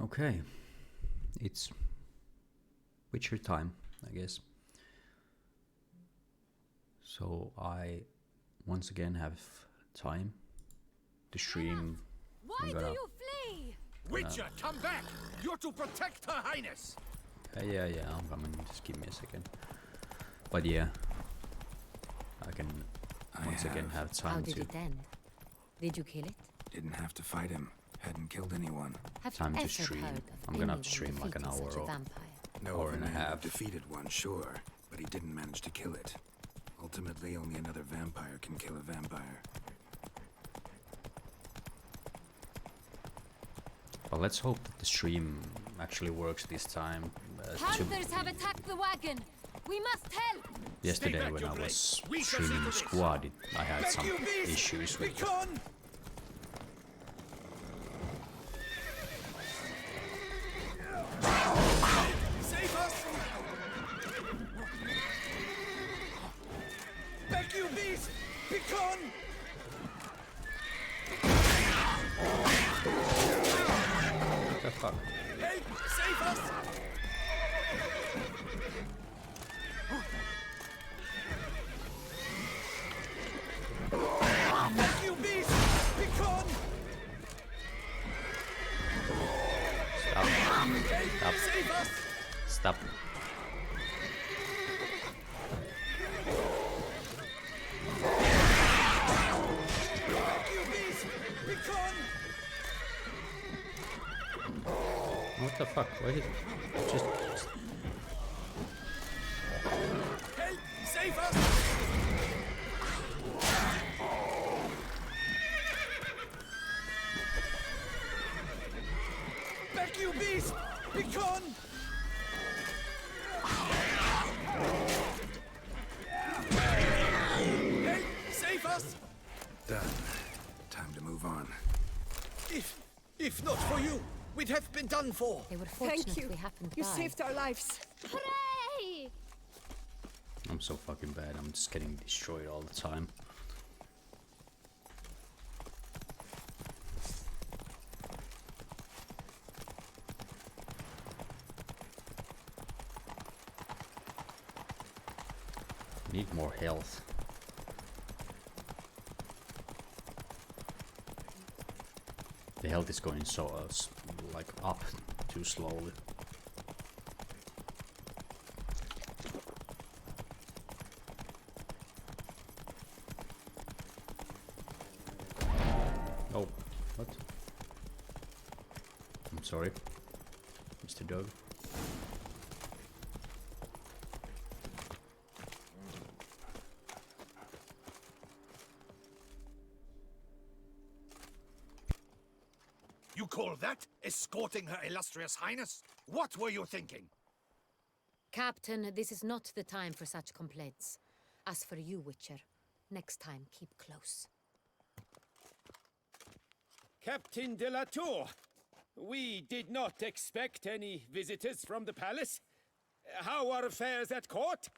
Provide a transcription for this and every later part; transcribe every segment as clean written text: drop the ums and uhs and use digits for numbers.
Okay, it's Witcher time, I guess. So I once again have time to stream. Why do you flee? Witcher, come back! You're to protect Her Highness! Yeah, I'm coming. Just give me a second. But yeah, I can once again have How time did to it end? Did you kill it? Didn't have to fight him. Hadn't killed anyone. Have Time you to ever stream. heard of I'm gonna have anyone to stream like an defeating hour such a or vampire? No, hour of a and a man who half. defeated one, sure, but he didn't manage to kill it. Ultimately, only another vampire can kill a vampire. But let's hope that the stream actually works this time. Panthers have attacked the wagon! We must help! Yesterday back, when Your I Grace. was We shall see streaming to this. Squad, I had some you beast! issues with Begone! Save us! Back, you beast! Begone! what the fuck? Help! Save us! Back, you beast! Begone! Stop. Help! Save us! Stop. Back, you beast! Begone! What the fuck? Why did just Help! Save us! Back, you beast! Begone! Help! Save us! Done. Time to move on. If not for you, we'd have been done for. They were fortunate Thank you. we happened You by. saved our lives. Hooray! I'm so fucking bad. I'm just getting destroyed all the time. Need more health. The health is going so like up too slowly. Oh, what? I'm sorry, Mr. Dog. You call that escorting Her Illustrious Highness? What were you thinking? Captain, this is not the time for such complaints. As for you, Witcher, next time keep close. Captain de la Tour, we did not expect any visitors from the palace. How are affairs at court?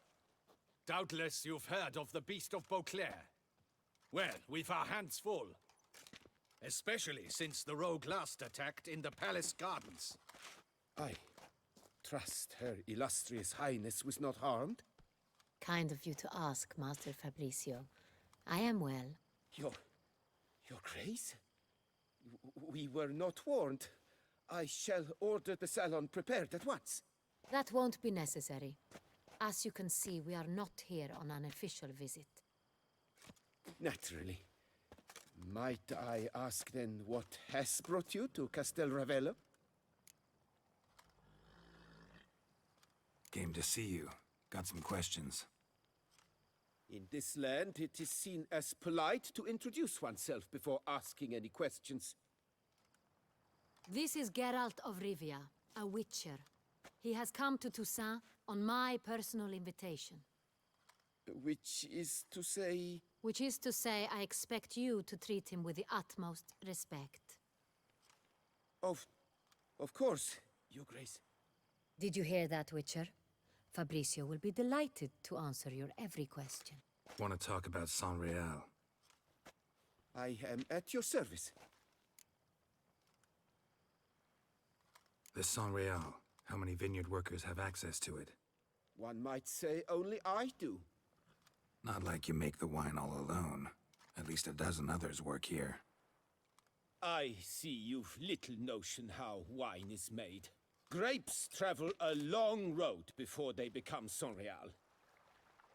Doubtless you've heard of the Beast of Beauclair. Well, we've our hands full. Especially since the rogue last attacked in the palace gardens. I trust Her Illustrious Highness was not harmed. Kind of you to ask, Master Fabricio. I am well. Your Grace? We were not warned. I shall order the salon prepared at once. That won't be necessary. As you can see, we are not here on an official visit. Naturally. Might I ask then what has brought you to Castel Ravello? Game to see you. Got some questions. In this land, it is seen as polite to introduce oneself before asking any questions. This is Geralt of Rivia, a witcher. He has come to Toussaint on my personal invitation. Which is to say... Which is to say, I expect you to treat him with the utmost respect. Of course, Your Grace. Did you hear that, Witcher? Fabricio will be delighted to answer your every question. Want to talk about San Real? I am at your service. This San Real, how many vineyard workers have access to it? One might say only I do. Not like you make the wine all alone. At least a dozen others work here. I see you've little notion how wine is made. Grapes travel a long road before they become Sonreal.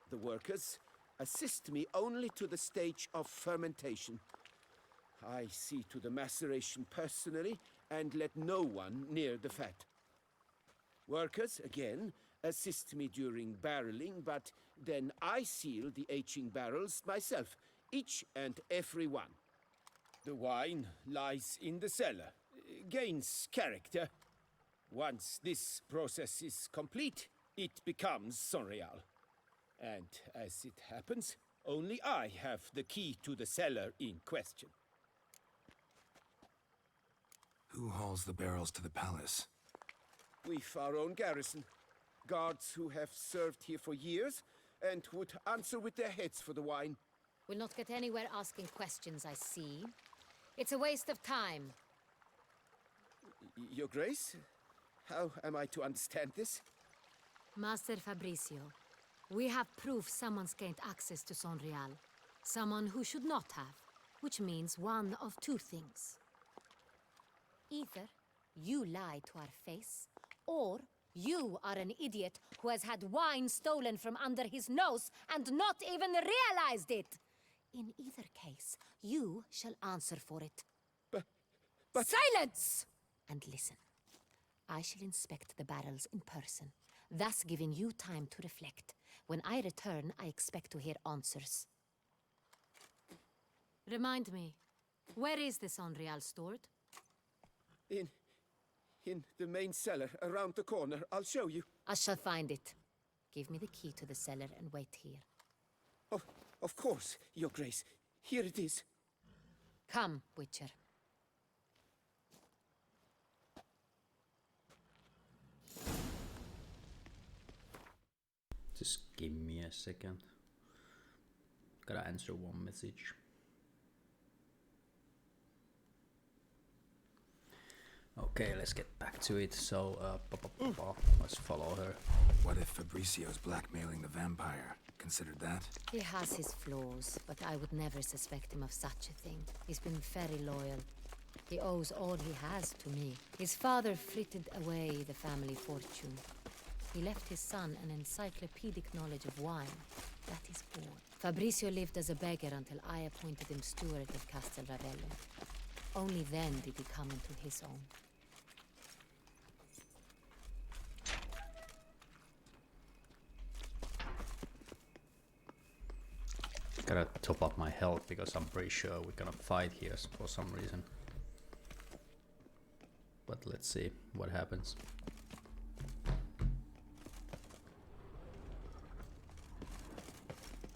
The workers assist me only to the stage of fermentation. I see to the maceration personally and let no one near the fat. Workers, again, assist me during barreling, but then I seal the aging barrels myself, each and every one. The wine lies in the cellar, gains character. Once this process is complete, it becomes Sonreal. And as it happens, only I have the key to the cellar in question. Who hauls the barrels to the palace? We've our own garrison. Guards who have served here for years and would answer with their heads for the wine. We'll not get anywhere asking questions, I see. It's a waste of time. Your Grace? How am I to understand this? Master Fabricio, we have proof someone's gained access to Sonreal. Someone who should not have, which means one of two things. Either you lie to our face, or you are an idiot who has had wine stolen from under his nose and not even realized it. In either case, you shall answer for it. But... Silence! And listen. I shall inspect the barrels in person, thus giving you time to reflect. When I return, I expect to hear answers. Remind me, where is the Sonreal stored? In the main cellar, around the corner. I'll show you. I shall find it. Give me the key to the cellar and wait here. Oh, of course, Your Grace. Here it is. Come, Witcher. Just give me a second. Gotta answer one message. Okay, let's get back to it. So, let's follow her. What if Fabricio's blackmailing the vampire? Considered that? He has his flaws, but I would never suspect him of such a thing. He's been very loyal. He owes all he has to me. His father frittered away the family fortune. He left his son an encyclopedic knowledge of wine. That is poor. Fabricio lived as a beggar until I appointed him steward of Castel Ravello. Only then did he come into his own. Gotta top up my health because I'm pretty sure we're gonna fight here for some reason. But let's see what happens.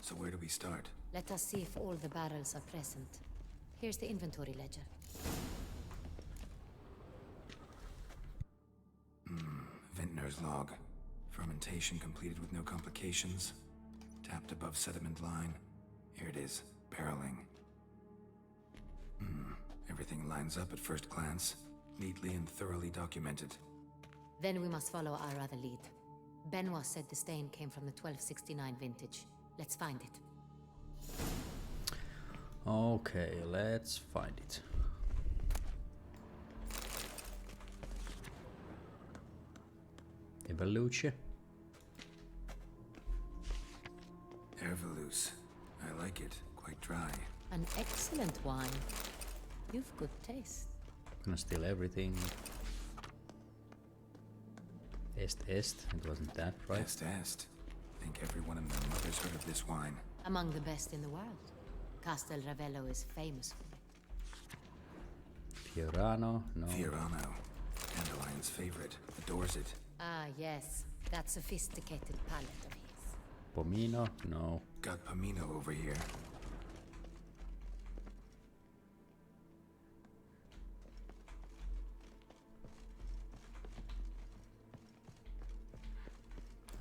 So where do we start? Let us see if all the barrels are present. Here's the inventory ledger. Vintner's log. Fermentation completed with no complications. Tapped above sediment line. Here it is. Barreling. Everything lines up at first glance. Neatly and thoroughly documented. Then we must follow our other lead. Benoit said the stain came from the 1269 vintage. Let's find it. Okay, let's find it. Evoluce. Ervelus. I like it. Quite dry. An excellent wine. You've good taste. Gonna steal everything. Est. It wasn't that, right? Est. Think everyone and their mother's heard of this wine. Among the best in the world. Castel Ravello is famous for it. Fiorano? No. Fiorano. Dandelion's favorite. Adores it. Ah, yes. That sophisticated palate of his. Pomino? No. Got Pomino over here.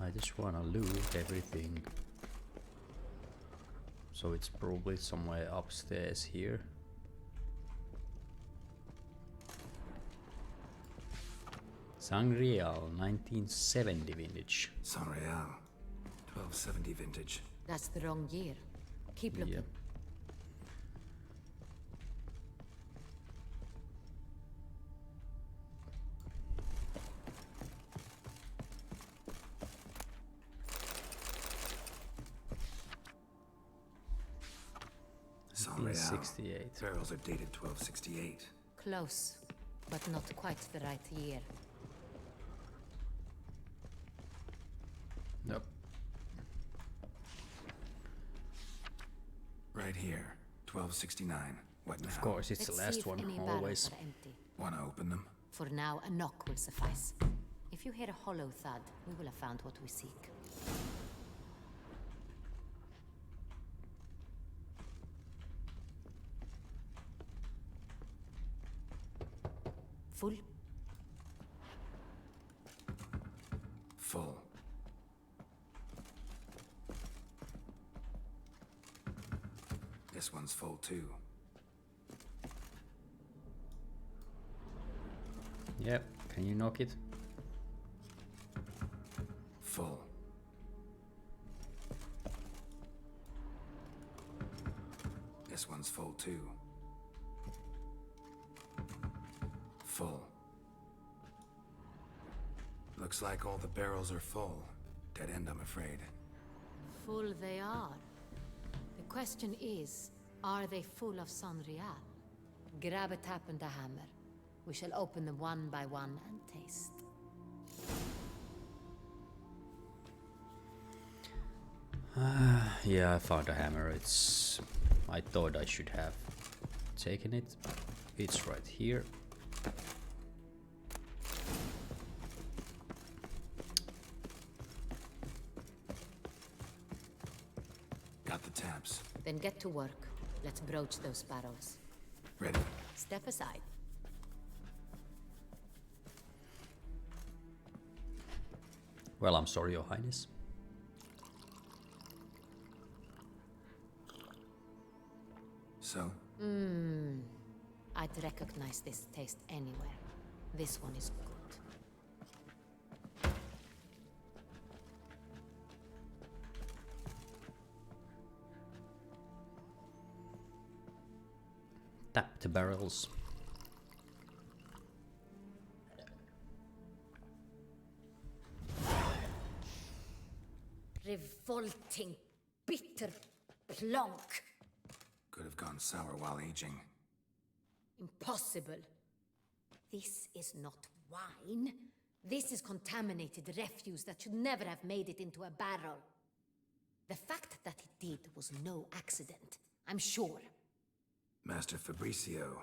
I just wanna loot everything. So it's probably somewhere upstairs here. Sangreal, 1970 vintage. Sanreal, 1270 vintage. That's the wrong year. Keep looking. Yep. Sanreal. 1968. Barrels are dated 1268. Close, but not quite the right year. Nope. Right here, 1269. What now? Of course, it's Let's the see last if one, any always. barrels are empty. Wanna open them? For now, a knock will suffice. If you hear a hollow thud, we will have found what we seek. Full? Full. This one's full too. Yep. Can you knock it? Full. This one's full too. Full. Looks like all the barrels are full. Dead end, I'm afraid. Full they are. The question is, are they full of Sanreal? Grab a tap and a hammer. We shall open them one by one and taste. Yeah, I found a hammer. It's... I thought I should have taken it. It's right here. Got the taps. Then get to work. Let's broach those barrels. Ready? Step aside. Well, I'm sorry, Your Highness. So? I'd recognize this taste anywhere. This one is good. Tap the barrels. Revolting, bitter plonk. Could have gone sour while aging. Impossible. This is not wine. This is contaminated refuse that should never have made it into a barrel. The fact that it did was no accident, I'm sure. Master Fabricio.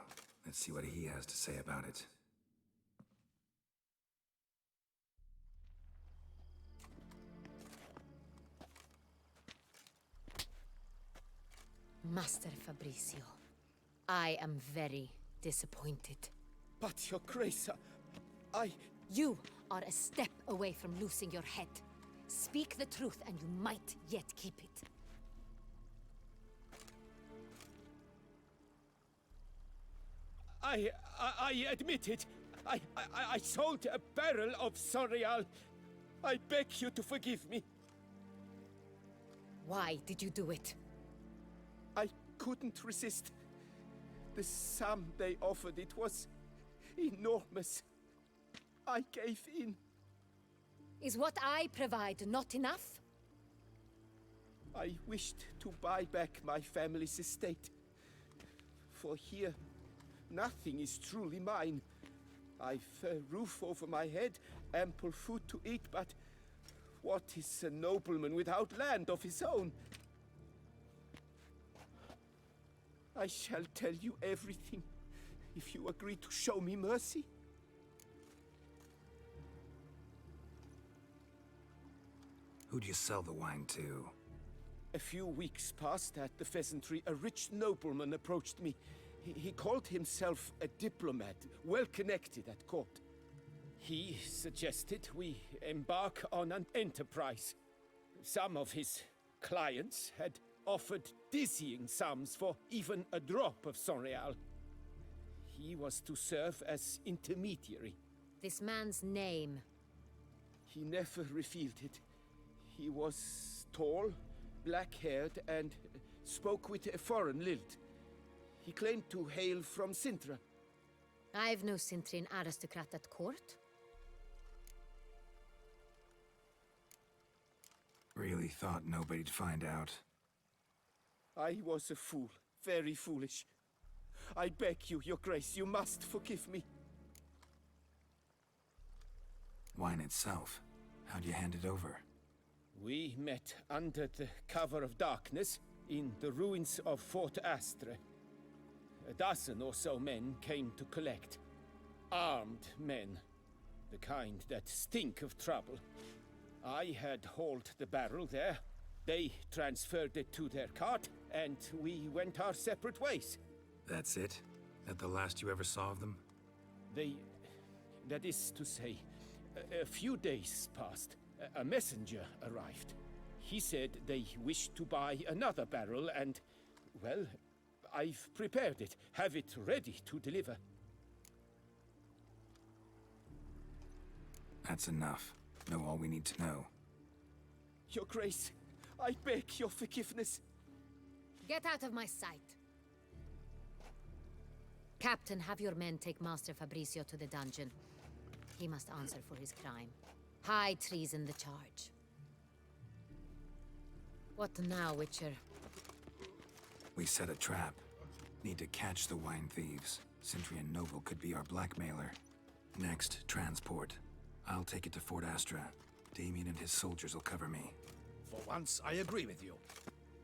Let's see what he has to say about it. Master Fabricio, I am very disappointed. But, Your Grace, I... You are a step away from losing your head. Speak the truth and you might yet keep it. I admit it. I sold a barrel of Sanreal. I beg you to forgive me. Why did you do it? I couldn't resist. The sum they offered, it was enormous. I gave in. Is what I provide not enough? I wished to buy back my family's estate. For here, nothing is truly mine. I've a roof over my head, ample food to eat, but what is a nobleman without land of his own? I shall tell you everything, if you agree to show me mercy. Who'd you sell the wine to? A few weeks past at the Pheasantry, a rich nobleman approached me. He called himself a diplomat, well connected at court. He suggested we embark on an enterprise. Some of his clients had offered dizzying sums for even a drop of Sanreal. He was to serve as intermediary. This man's name. He never revealed it. He was tall, black-haired, and spoke with a foreign lilt. He claimed to hail from Sintra. I've no Cintrin aristocrat at court. Really thought nobody'd find out. I was a fool, very foolish. I beg you, Your Grace, you must forgive me. Wine itself, how'd you hand it over? We met under the cover of darkness in the ruins of Fort Astre. A dozen or so men came to collect. Armed men. The kind that stink of trouble. I had hauled the barrel there. They transferred it to their cart, and we went our separate ways. That's it? That the last you ever saw of them? That is to say, a few days passed. A messenger arrived. He said they wished to buy another barrel and, well, I've prepared it. Have it ready to deliver. That's enough. Know all we need to know. Your Grace, I beg your forgiveness. Get out of my sight. Captain, have your men take Master Fabrizio to the dungeon. He must answer for his crime. High treason the charge. What now, Witcher? We set a trap. Need to catch the wine thieves. Cintrian Noble could be our blackmailer. Next, transport. I'll take it to Fort Astra. Damien and his soldiers will cover me. For once, I agree with you.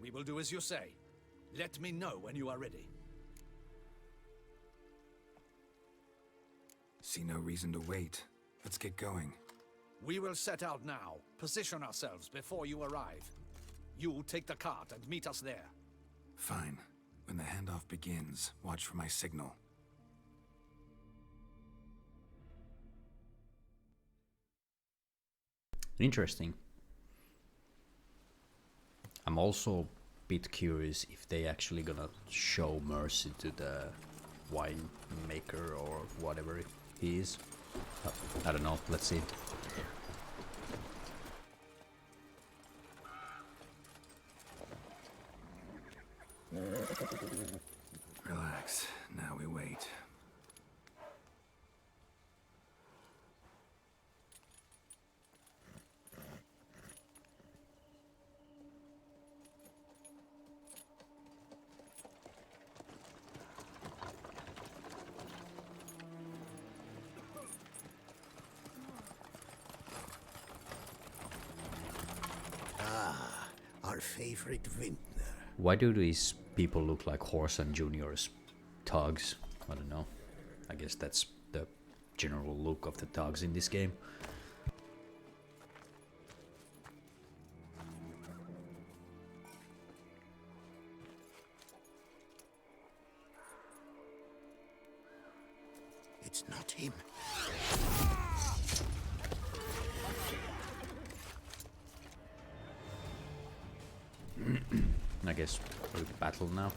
We will do as you say. Let me know when you are ready. See no reason to wait. Let's get going. We will set out now. Position ourselves before you arrive. You take the cart and meet us there. Fine. When the handoff begins, watch for my signal. Interesting. I'm also a bit curious if they actually gonna show mercy to the winemaker or whatever he is. I don't know. Let's see. Relax. Now we wait. Our favorite vintner. Why do these people look like Horse and Junior's thugs? I don't know. I guess that's the general look of the thugs in this game. It's not him. I guess we'll battle now.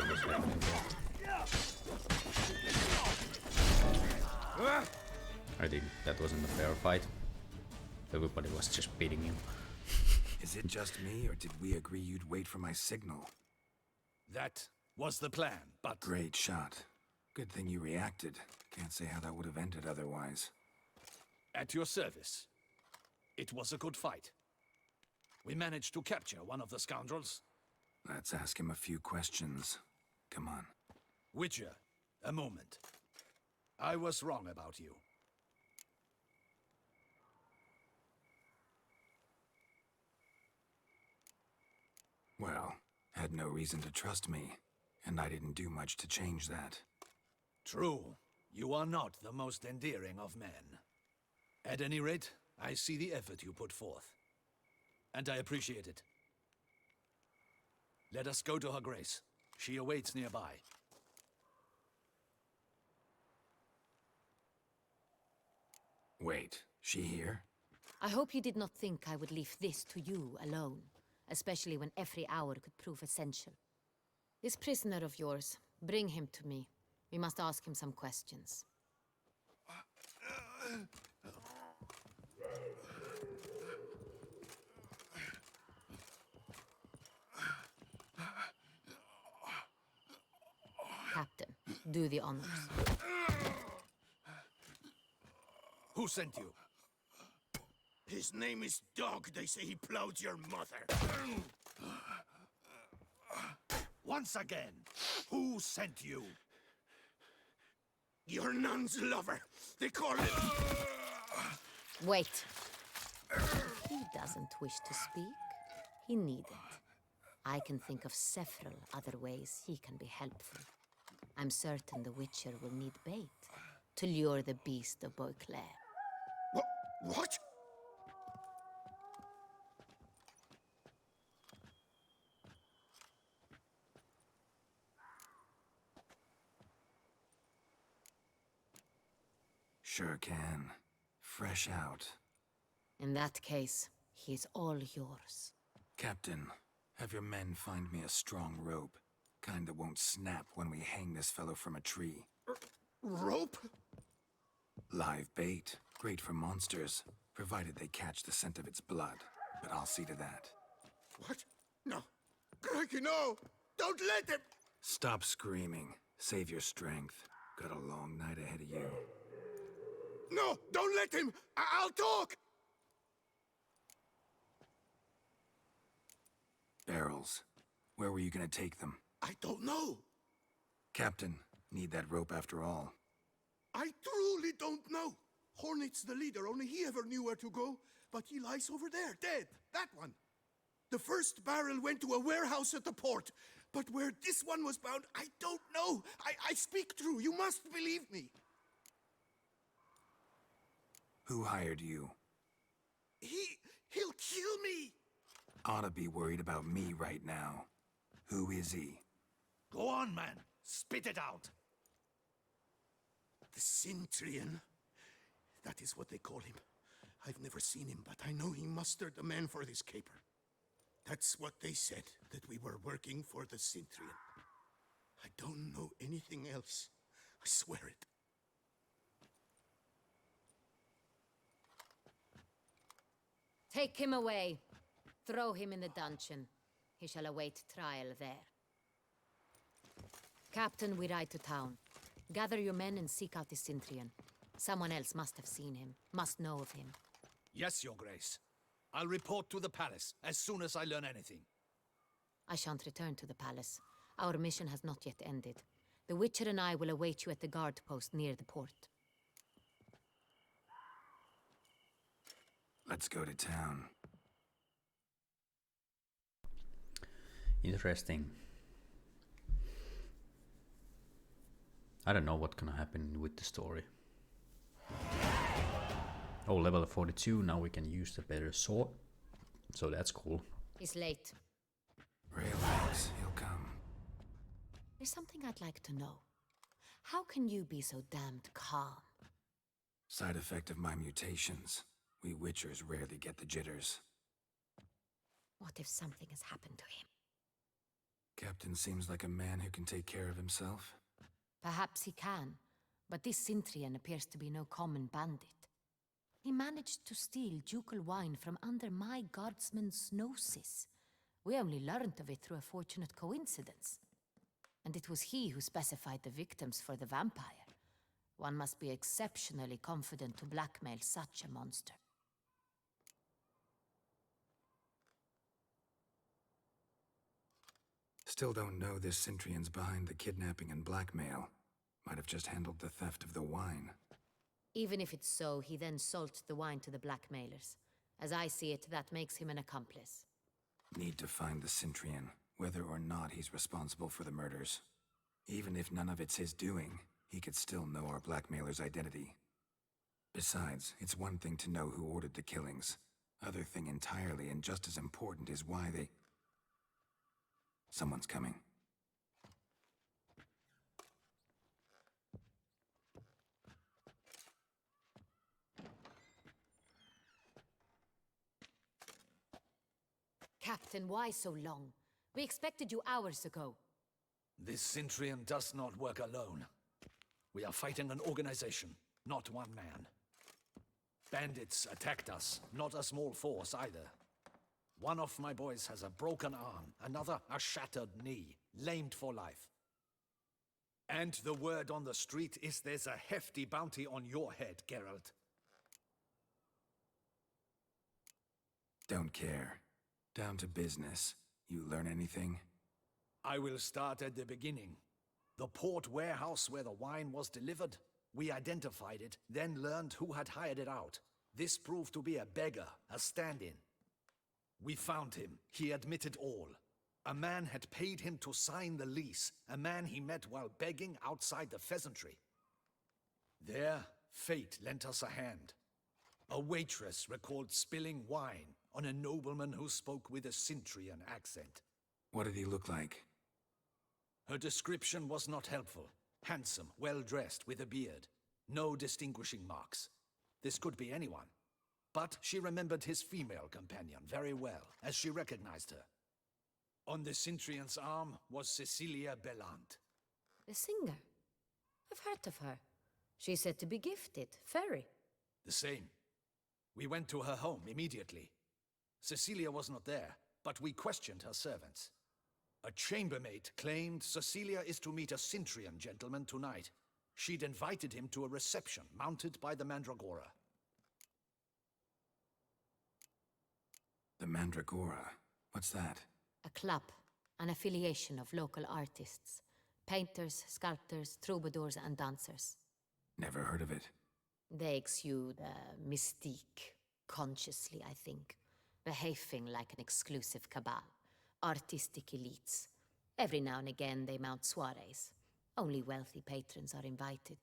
whatever was happening there. I think that wasn't a fair fight. Everybody was just beating him. Is it just me, or did we agree you'd wait for my signal? That was the plan, but Great shot. Good thing you reacted. Can't say how that would have ended otherwise. at your service. It was a good fight. We managed to capture one of the scoundrels. Let's ask him a few questions. Come on. Witcher, a moment. I was wrong about you. Well, had no reason to trust me, and I didn't do much to change that. True, you are not the most endearing of men. At any rate, I see the effort you put forth. And I appreciate it. Let us go to her grace. She awaits nearby. Wait, she here? I hope you did not think I would leave this to you alone, especially when every hour could prove essential. This prisoner of yours, bring him to me. We must ask him some questions. Captain, do the honors. Who sent you? His name is Dog. They say he plowed your mother. Once again, who sent you? Your nun's lover. They call him. Wait. If he doesn't wish to speak, he needn't. I can think of several other ways he can be helpful. I'm certain the Witcher will need bait to lure the beast of Beauclair. What? Sure can. Fresh out. In that case, he is all yours. Captain, have your men find me a strong rope. Kind that won't snap when we hang this fellow from a tree. Rope? Live bait. Great for monsters, provided they catch the scent of its blood. But I'll see to that. What? No. Crikey, no! Don't let him! Stop screaming. Save your strength. Got a long night ahead of you. No! Don't let him! I'll talk! Barrels. Where were you gonna take them? I don't know. Captain, need that rope after all. I truly don't know. Hornet's the leader, only he ever knew where to go. But he lies over there, dead. That one. The first barrel went to a warehouse at the port. But where this one was bound, I don't know. I speak true. You must believe me. Who hired you? He'll kill me. Ought to be worried about me right now. Who is he? Go on, man. Spit it out. The Cintrian. That is what they call him. I've never seen him, but I know he mustered the men for this caper. That's what they said, that we were working for the Cintrian. I don't know anything else. I swear it. Take him away. Throw him in the dungeon. He shall await trial there. Captain, we ride to town. Gather your men and seek out the Cintrian. Someone else must have seen him, must know of him. Yes, Your Grace. I'll report to the palace as soon as I learn anything. I shan't return to the palace. Our mission has not yet ended. The Witcher and I will await you at the guard post near the port. Let's go to town. Interesting. I don't know what's gonna happen with the story. Oh, level 42, now we can use the better sword. So that's cool. He's late. Relax, he'll come. There's something I'd like to know. How can you be so damned calm? Side effect of my mutations. We Witchers rarely get the jitters. What if something has happened to him? Captain seems like a man who can take care of himself. Perhaps he can, but this Sintrian appears to be no common bandit. He managed to steal ducal wine from under my guardsman's noses. We only learned of it through a fortunate coincidence. And it was he who specified the victims for the vampire. One must be exceptionally confident to blackmail such a monster. Still don't know this Sintrian's behind the kidnapping and blackmail. Might have just handled the theft of the wine. Even if it's so, he then sold the wine to the blackmailers. As I see it, that makes him an accomplice. Need to find the Sintrian, whether or not he's responsible for the murders. Even if none of it's his doing, he could still know our blackmailer's identity. Besides, it's one thing to know who ordered the killings. Other thing entirely, and just as important, is why they... Someone's coming. Captain, why so long? We expected you hours ago. This Sintrian does not work alone. We are fighting an organization, not one man. Bandits attacked us, not a small force either. One of my boys has a broken arm, another a shattered knee, lamed for life. And the word on the street is there's a hefty bounty on your head, Geralt. Don't care. Down to business. You learn anything? I will start at the beginning. The port warehouse where the wine was delivered, we identified it, then learned who had hired it out. This proved to be a beggar, a stand-in. We found him. He admitted all. A man had paid him to sign the lease, a man he met while begging outside the pheasantry. There, fate lent us a hand. A waitress recalled spilling wine on a nobleman who spoke with a Sintrian accent. What did he look like? Her description was not helpful. Handsome, well-dressed, with a beard. No distinguishing marks. This could be anyone. But she remembered his female companion very well, as she recognized her. On the Sintrian's arm was Cecilia Bellant. The singer? I've heard of her. She's said to be gifted, fairy. The same. We went to her home immediately. Cecilia was not there, but we questioned her servants. A chambermaid claimed Cecilia is to meet a Sintrian gentleman tonight. She'd invited him to a reception mounted by the Mandragora. The Mandragora? What's that? A club, an affiliation of local artists. Painters, sculptors, troubadours, and dancers. Never heard of it. They exude a mystique, consciously, I think. Behaving like an exclusive cabal. Artistic elites. Every now and again they mount soirees. Only wealthy patrons are invited.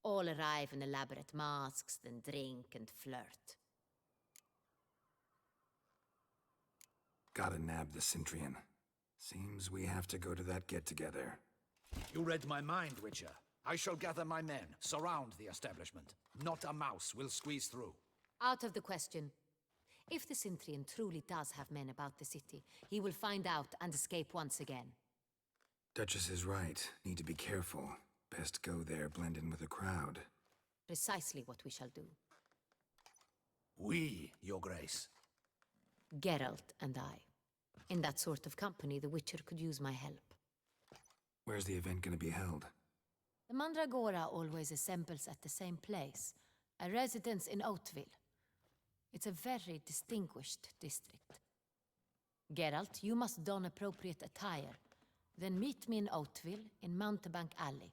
All arrive in elaborate masks, then drink and flirt. Gotta nab the Sintrian. Seems we have to go to that get-together. You read my mind, Witcher. I shall gather my men, surround the establishment. Not a mouse will squeeze through. Out of the question. If the Sintrian truly does have men about the city, he will find out and escape once again. Duchess is right. Need to be careful. Best go there, blend in with the crowd. Precisely what we shall do. We, Your Grace. Geralt and I. In that sort of company, the Witcher could use my help. Where's the event gonna be held? The Mandragora always assembles at the same place, a residence in Oatville. It's a very distinguished district. Geralt, you must don appropriate attire. Then meet me in Oatville, in Mountebank Alley.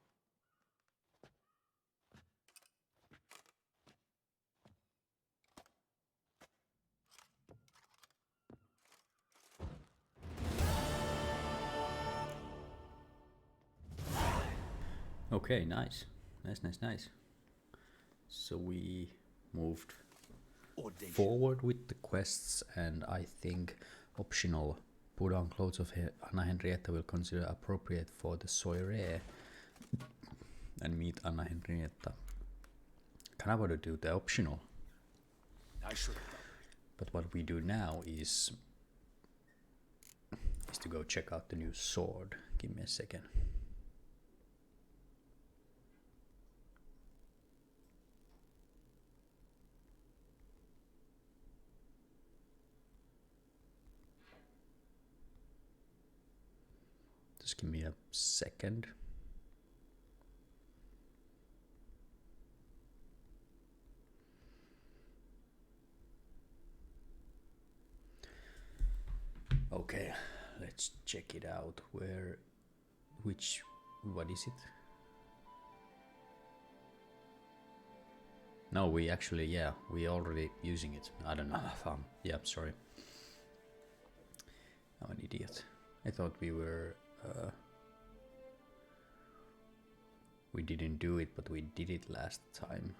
Okay, nice. Nice. So we moved forward with the quests, and I think optional put on clothes of Anna Henrietta will consider appropriate for the soiree and meet Anna Henrietta. Kind of want to do the optional. I should have But what we do now is is to go check out the new sword. Give me a second. Just give me a second. Okay, let's check it out. What is it? No, we actually, yeah, we already using it. I don't know. Yeah, sorry. I'm an idiot. I thought we were, we didn't do it, but we did it last time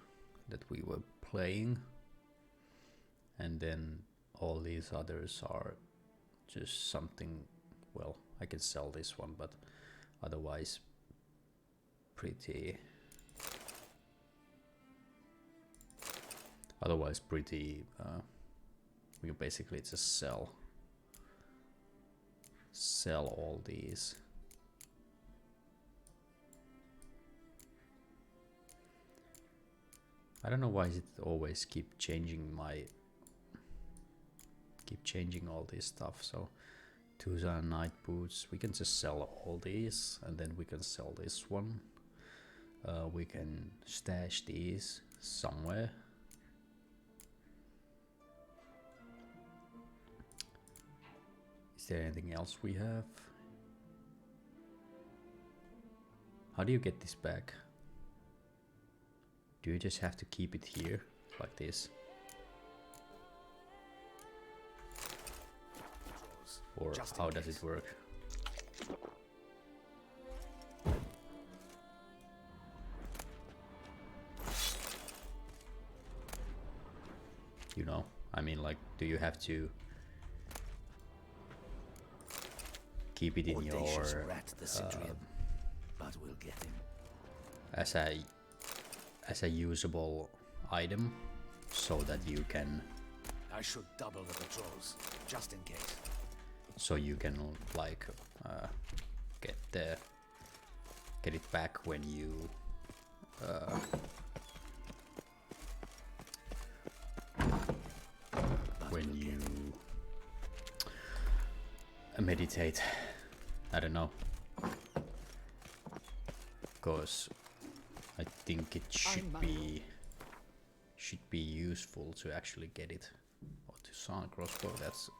that we were playing. And then all these others are just something, well, I can sell this one, but otherwise pretty we can basically just sell all these. I don't know why it always keep changing all this stuff. So Tucson night boots, we can just sell all these, and then we can sell this one. We can stash these somewhere. Is there anything else we have? How do you get this back? Do you just have to keep it here like this? Or how does it work? You know, I mean, like, do you have to keep it in Audacious your rat, the Centurion. But we'll get him. as a usable item, so that you can I should double the patrols, just in case. so you can like get it back when you meditate. I don't know, because I think it should be useful to actually get it. Or to sound crossbow, that's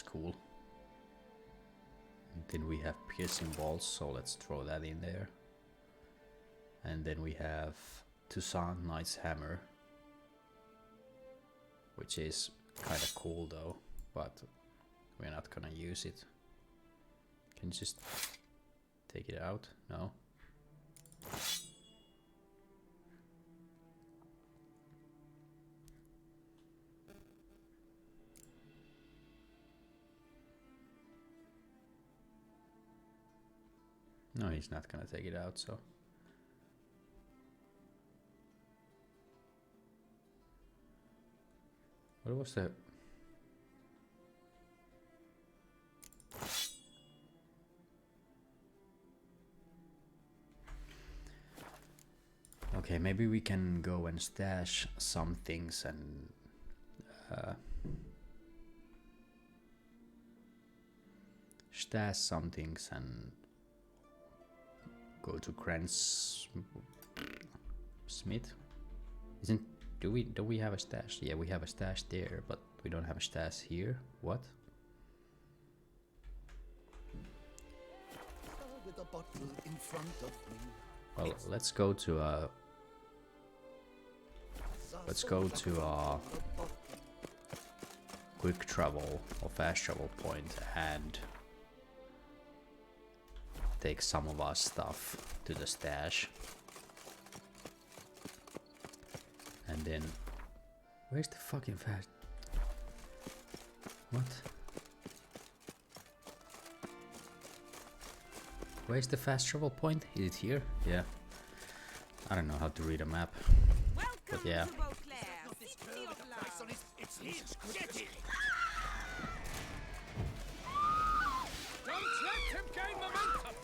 cool. And then we have piercing bolts, so let's throw that in there. And then we have Tucson Knight's Hammer, which is kind of cool though, but we're not gonna use it. Can you just take it out? No. No, he's not gonna take it out, so. What was the... Okay, maybe we can go and stash some things and go to Grant's Smith. Do we have a stash? Yeah, we have a stash there, but we don't have a stash here. What? With a bottle in front of me. Well, let's go to quick travel or fast travel point and take some of our stuff to the stash. And then, where's the fucking fast? What? Where's the fast travel point? Is it here? Yeah. I don't know how to read a map. But yeah. Don't let him gain momentum!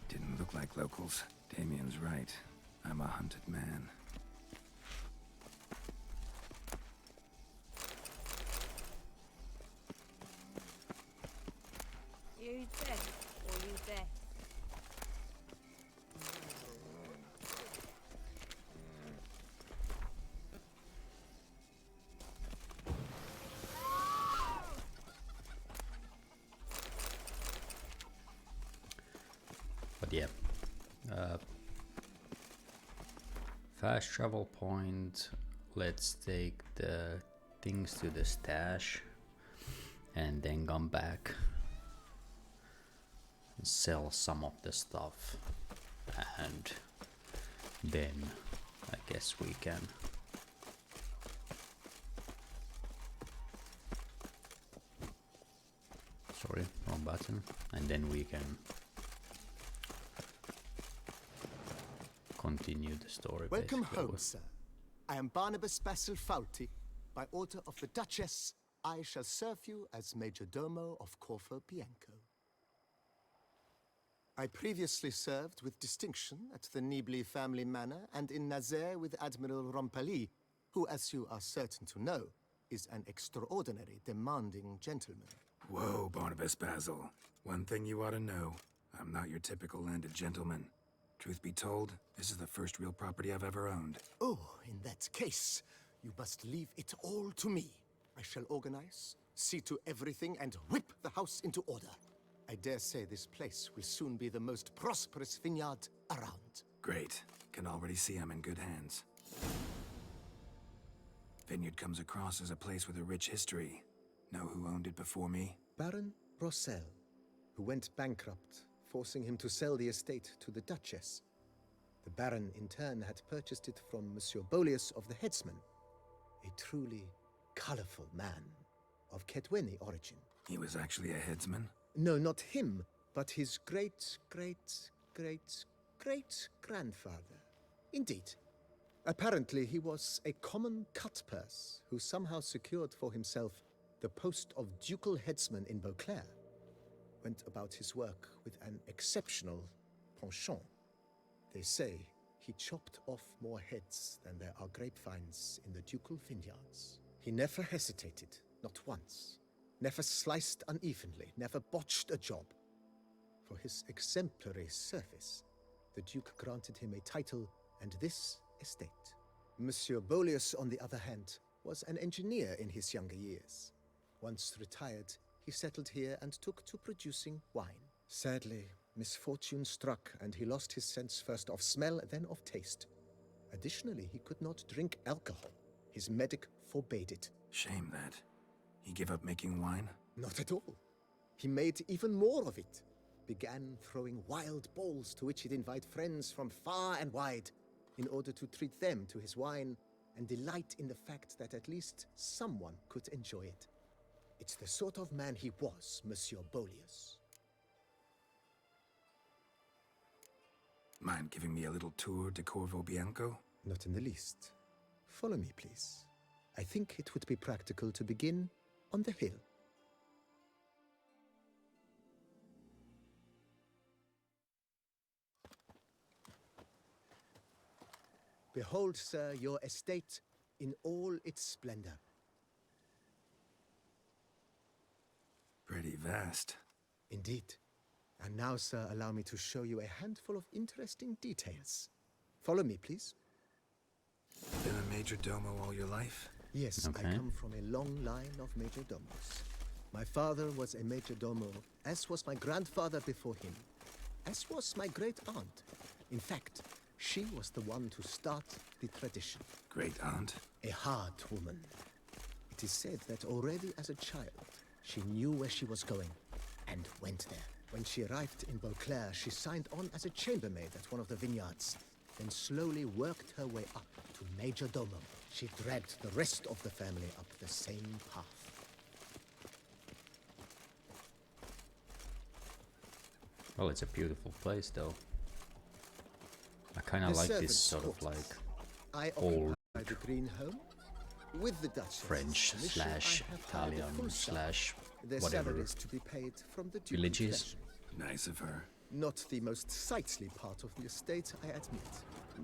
Didn't look like locals. Damien's right. I'm a hunted man. You dead or you dead? But yeah, fast travel point. Let's take the things to the stash and then come back and sell some of the stuff, and then I guess we can sorry, wrong button, and then we can continue the story. Welcome basically. home, sir. I am Barnabas Basil Fauti. By order of the Duchess, I shall serve you as Major Domo of Corvo Bianco. I previously served with distinction at the Nibli family manor and in Nazaire with Admiral Rompali, who, as you are certain to know, is an extraordinary, demanding gentleman. Whoa, Barnabas Basil. One thing you ought to know. I'm not your typical landed gentleman. Truth be told, this is the first real property I've ever owned. Oh, in that case, you must leave it all to me. I shall organize, see to everything, and whip the house into order. I dare say this place will soon be the most prosperous vineyard around. Great. Can already see I'm in good hands. Vineyard comes across as a place with a rich history. Know who owned it before me? Baron Rossel, who went bankrupt, forcing him to sell the estate to the Duchess. The Baron, in turn, had purchased it from Monsieur Bolius of the Headsman, a truly colorful man of Ketweni origin. He was actually a headsman? No, not him, but his great-great-great-great-grandfather. Indeed. Apparently, he was a common cutpurse who somehow secured for himself the post of ducal headsman in Beauclair. Went about his work with an exceptional penchant. They say he chopped off more heads than there are grapevines in the ducal vineyards. He never hesitated, not once. Never sliced unevenly, never botched a job. For his exemplary service, the Duke granted him a title and this estate. Monsieur Bolius, on the other hand, was an engineer in his younger years. Once retired, he settled here and took to producing wine. Sadly, misfortune struck and he lost his sense first of smell, then of taste. Additionally, he could not drink alcohol. His medic forbade it. Shame that. He gave up making wine? Not at all. He made even more of it. Began throwing wild balls to which he'd invite friends from far and wide in order to treat them to his wine and delight in the fact that at least someone could enjoy it. It's the sort of man he was, Monsieur Bolius. Mind giving me a little tour de Corvo Bianco? Not in the least. Follow me, please. I think it would be practical to begin on the hill. Behold, sir, your estate in all its splendor. Pretty vast. Indeed. And now, sir, allow me to show you a handful of interesting details. Follow me, please. Been a major domo all your life? Yes, Okay. I come from a long line of majordomos. My father was a majordomo, as was my grandfather before him, as was my great aunt. In fact, she was the one to start the tradition. Great aunt? A hard woman. It is said that already as a child, she knew where she was going and went there. When she arrived in Beauclair, she signed on as a chambermaid at one of the vineyards, then slowly worked her way up to majordomo. She dragged the rest of the family up the same path. Well, it's a beautiful place, though. I kind of The like this servants' sort of quarters. like I old occupy the green home with the Dutch French slash Italian slash their whatever salaries to be paid from the Duke's villages. treasury. Nice of her. Not the most sightly part of the estate, I admit.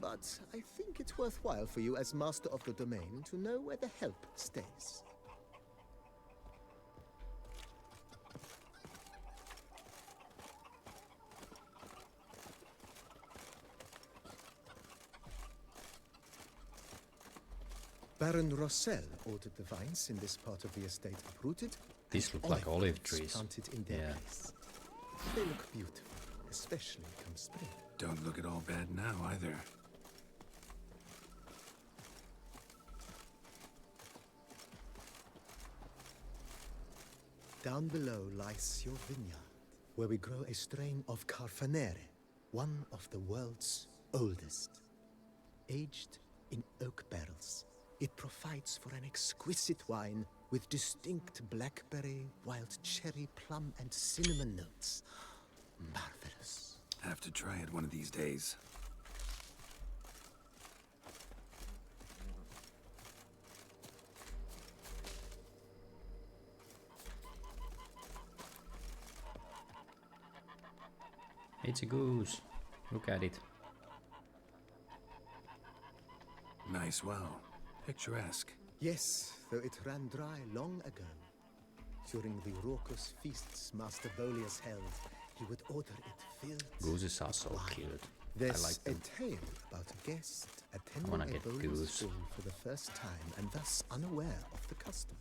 But I think it's worthwhile for you as master of the domain to know where the help stays. Baron Rossel ordered the vines in this part of the estate uprooted. These and look like olive groves trees. planted in their Yeah. place. They look beautiful, especially come spring. Don't look at all bad now, either. Down below lies your vineyard, where we grow a strain of Carfanere, one of the world's oldest. Aged in oak barrels, it provides for an exquisite wine with distinct blackberry, wild cherry, plum, and cinnamon notes. Marvelous. Have to try it one of these days. It's a goose. Look at it. Nice well. Picturesque. Yes, though it ran dry long ago. During the raucous feasts Master Bolius held, he would order it filled. Gooses are with so wine. cute. There's I like them. a tale about a guest attending wanna a get Bolius goose. ball for the first time and thus unaware of the custom.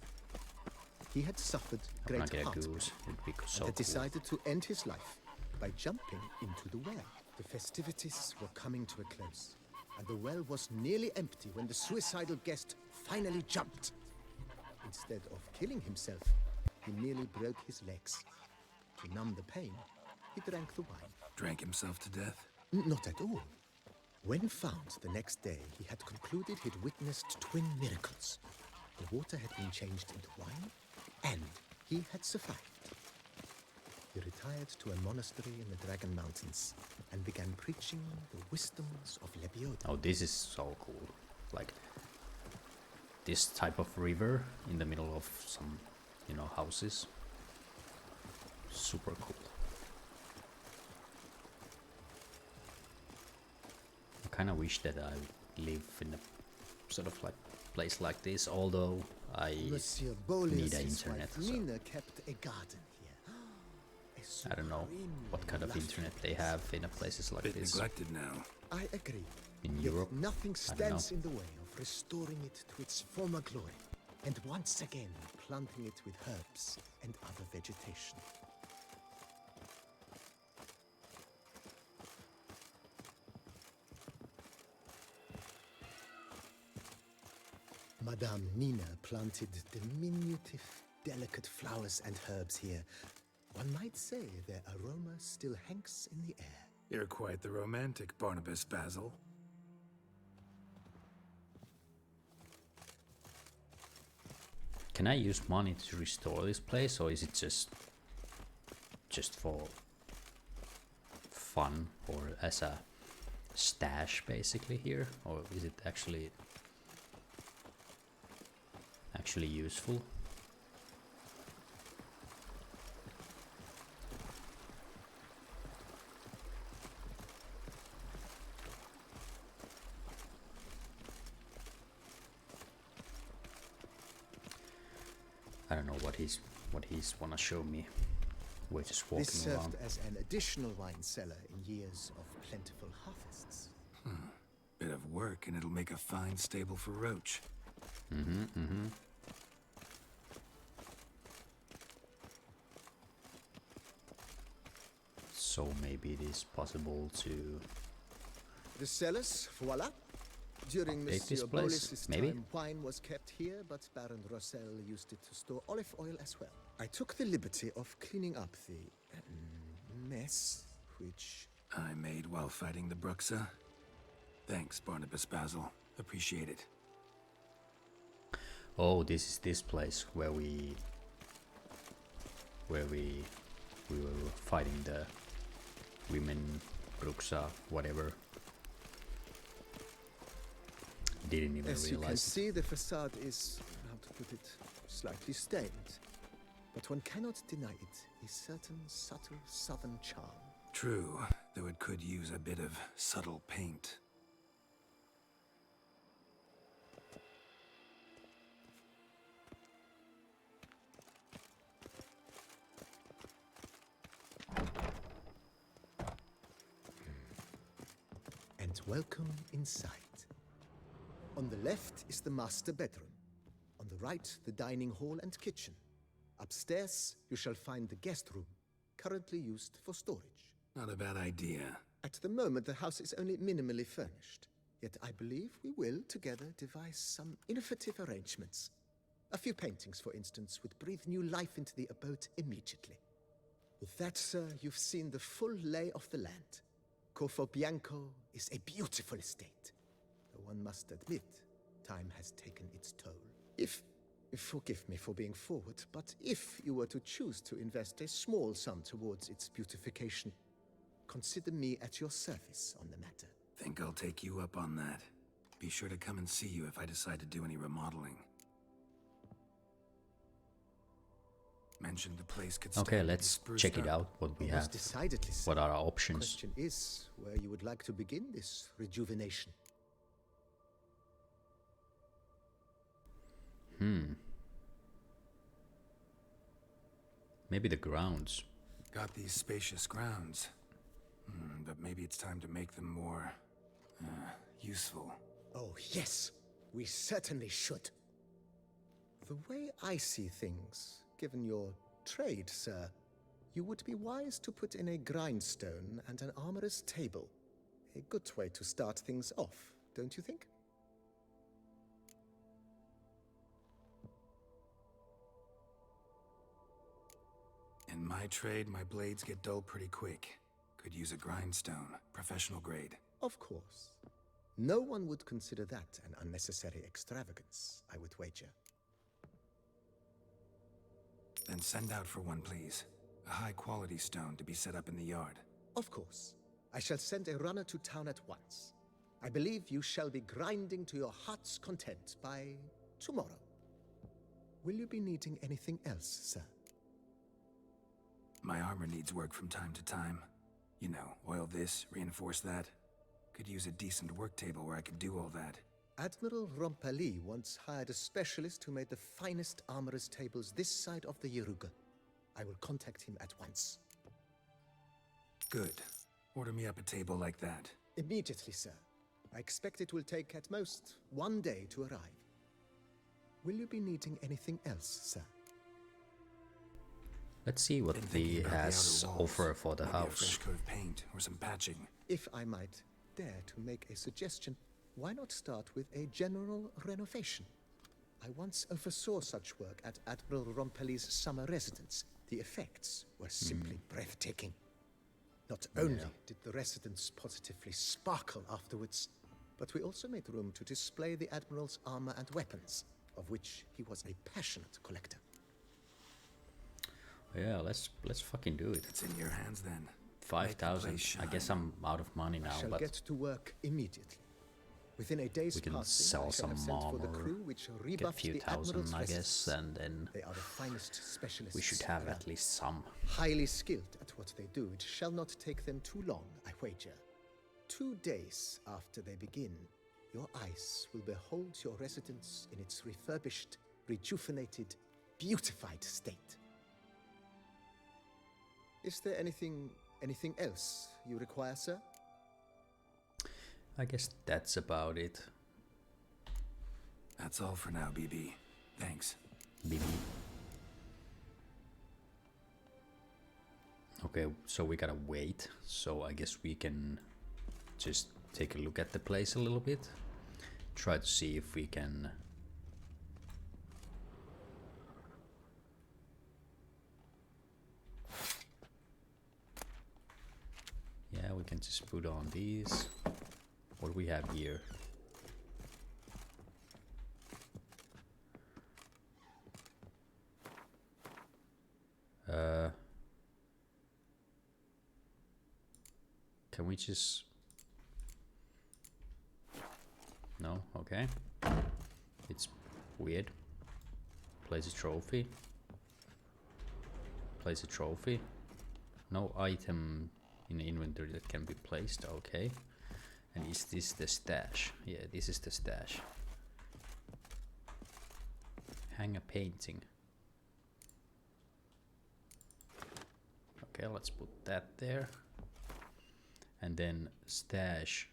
He had suffered I wanna great get a heartburn goose. It'd be so and had cool. decided to end his life by jumping into the well. The festivities were coming to a close, and the well was nearly empty when the suicidal guest finally jumped. Instead of killing himself, he merely broke his legs. To numb the pain, he drank the wine. Drank himself to death? Not at all. When found the next day, he had concluded he'd witnessed twin miracles. The water had been changed into wine, and he had survived. He retired to a monastery in the Dragon Mountains and began preaching the wisdoms of Lebioda. Oh, this is so cool. Like this type of river in the middle of some, you know, houses. Super cool. I kind of wish that I live in a sort of like place like this, although I Monsieur need Bolius' a wife internet. So Nina kept a garden here. A I don't know what kind of supremely internet lovely they place. have in a places like Bit this. neglected now. I agree. In Yet Europe, nothing I don't know. stands in the way of restoring it to its former glory, and once again planting it with herbs and other vegetation. Madame Nina planted diminutive, delicate flowers and herbs here. One might say their aroma still hangs in the air. You're quite the romantic, Barnabas Basil. Can I use money to restore this place, or is it just for fun, or as a stash basically here, or is it actually useful? I don't know what he's wanna show me. We're just This walking served around. as an additional wine cellar in years of plentiful harvests. Bit of work, and it'll make a fine stable for Roach. So maybe it is possible to The cellars, voila. During Update this Monsieur place, Bolis's maybe? time, wine was kept here, but Baron Rossel used it to store olive oil as well. I took the liberty of cleaning up the mess, which... I made while fighting the Bruxa. Thanks, Barnabas Basil. Appreciate it. Oh, this is this place where we were fighting the women, Bruxa, whatever. Didn't even As you can realize. see, the facade is, how to put it, slightly stained. But one cannot deny it, a certain subtle southern charm. True, though it could use a bit of subtle paint. And welcome inside. On the left is the master bedroom. On the right, the dining hall and kitchen. Upstairs, you shall find the guest room, currently used for storage. Not a bad idea. At the moment, the house is only minimally furnished. Yet I believe we will, together, devise some innovative arrangements. A few paintings, for instance, would breathe new life into the abode immediately. With that, sir, you've seen the full lay of the land. Corvo Bianco is a beautiful estate. Though one must admit, time has taken its toll. Forgive me for being forward, but if you were to choose to invest a small sum towards its beautification, consider me at your service on the matter. Think I'll take you up on that. Be sure to come and see you if I decide to do any remodeling. Mentioned the place could stand Okay, to be let's spruced check it up. out. What we Most have. decidedly, sir. What are our options? Question is where you would like to begin this rejuvenation. Maybe the grounds. Got these spacious grounds. But maybe it's time to make them more... useful. Oh, yes, we certainly should. The way I see things, given your trade, sir, you would be wise to put in a grindstone and an armorer's table. A good way to start things off, don't you think? In my trade, my blades get dull pretty quick. Could use a grindstone, professional grade. Of course. No one would consider that an unnecessary extravagance, I would wager. Then send out for one, please. A high-quality stone to be set up in the yard. Of course. I shall send a runner to town at once. I believe you shall be grinding to your heart's content by tomorrow. Will you be needing anything else, sir? My armor needs work from time to time. You know, oil this, reinforce that. Could use a decent work table where I could do all that. Admiral Rompali once hired a specialist who made the finest armorer's tables this side of the Yaruga. I will contact him at once. Good. Order me up a table like that. Immediately, sir. I expect it will take at most 1 day to arrive. Will you be needing anything else, sir? Let's see what Been thinking he about the has outer walls. offer for the Maybe a house. fresh coat of paint or some patching. If I might dare to make a suggestion, why not start with a general renovation? I once oversaw such work at Admiral Rompeli's summer residence. The effects were simply breathtaking. Not only did the residence positively sparkle afterwards, but we also made room to display the Admiral's armor and weapons, of which he was a passionate collector. Yeah, let's fucking do it. It's in your hands then. 5,000. place I guess shine. I'm out of money now, I shall but get to work immediately. Within a day's we can passing, sell I shall some have sent for the armor, crew which get a rebuffed few the thousand, Admiral's I residence. guess, and then They are the finest specialists. we should have around. at least some. Highly skilled at what they do, it shall not take them too long, I wager. 2 days after they begin, your eyes will behold your residence in its refurbished, rejuvenated, beautified state. Is there anything else you require, sir? I guess that's about it. That's all for now, BB. Thanks. BB. Okay, so we gotta wait. So I guess we can just take a look at the place a little bit. Try to see if we can... Yeah, we can just put on these. What do we have here? Can we just... No, okay. It's weird. Place a trophy. Place a trophy. No item in the inventory that can be placed, okay. And is this the stash? Yeah, this is the stash. Hang a painting. Okay, let's put that there. And then stash.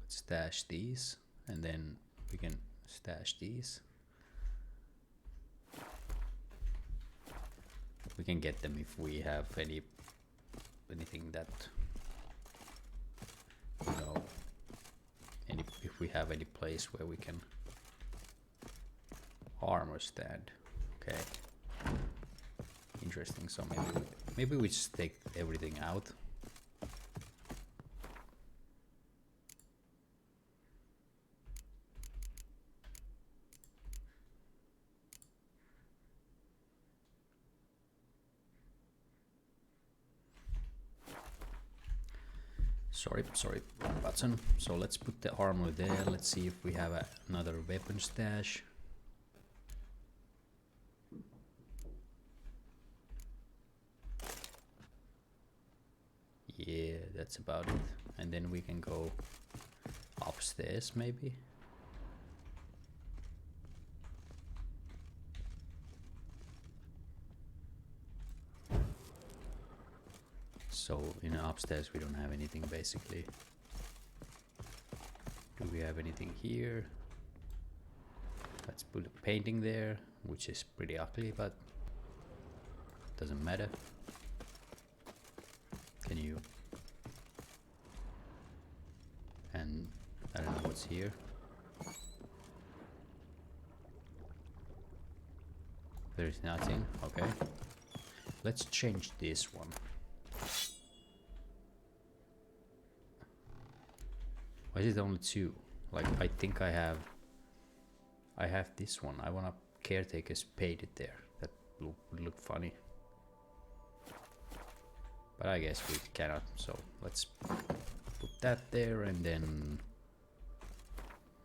Let's stash these. And then we can stash these. We can get them if we have anything that, you know, if we have any place where we can armor stand. Okay. Interesting. So maybe we just take everything out. Sorry, wrong button. So let's put the armor there. Let's see if we have another weapon stash. Yeah, that's about it. And then we can go upstairs maybe. So in upstairs we don't have anything basically. Do we have anything here? Let's put a painting there, which is pretty ugly, but doesn't matter. Can you? And I don't know what's here. There is nothing. Okay. Let's change this one. Why is it only two? Like, I think I have this one. I wanna caretaker's painted there. That would look funny. But I guess we cannot, so let's put that there, and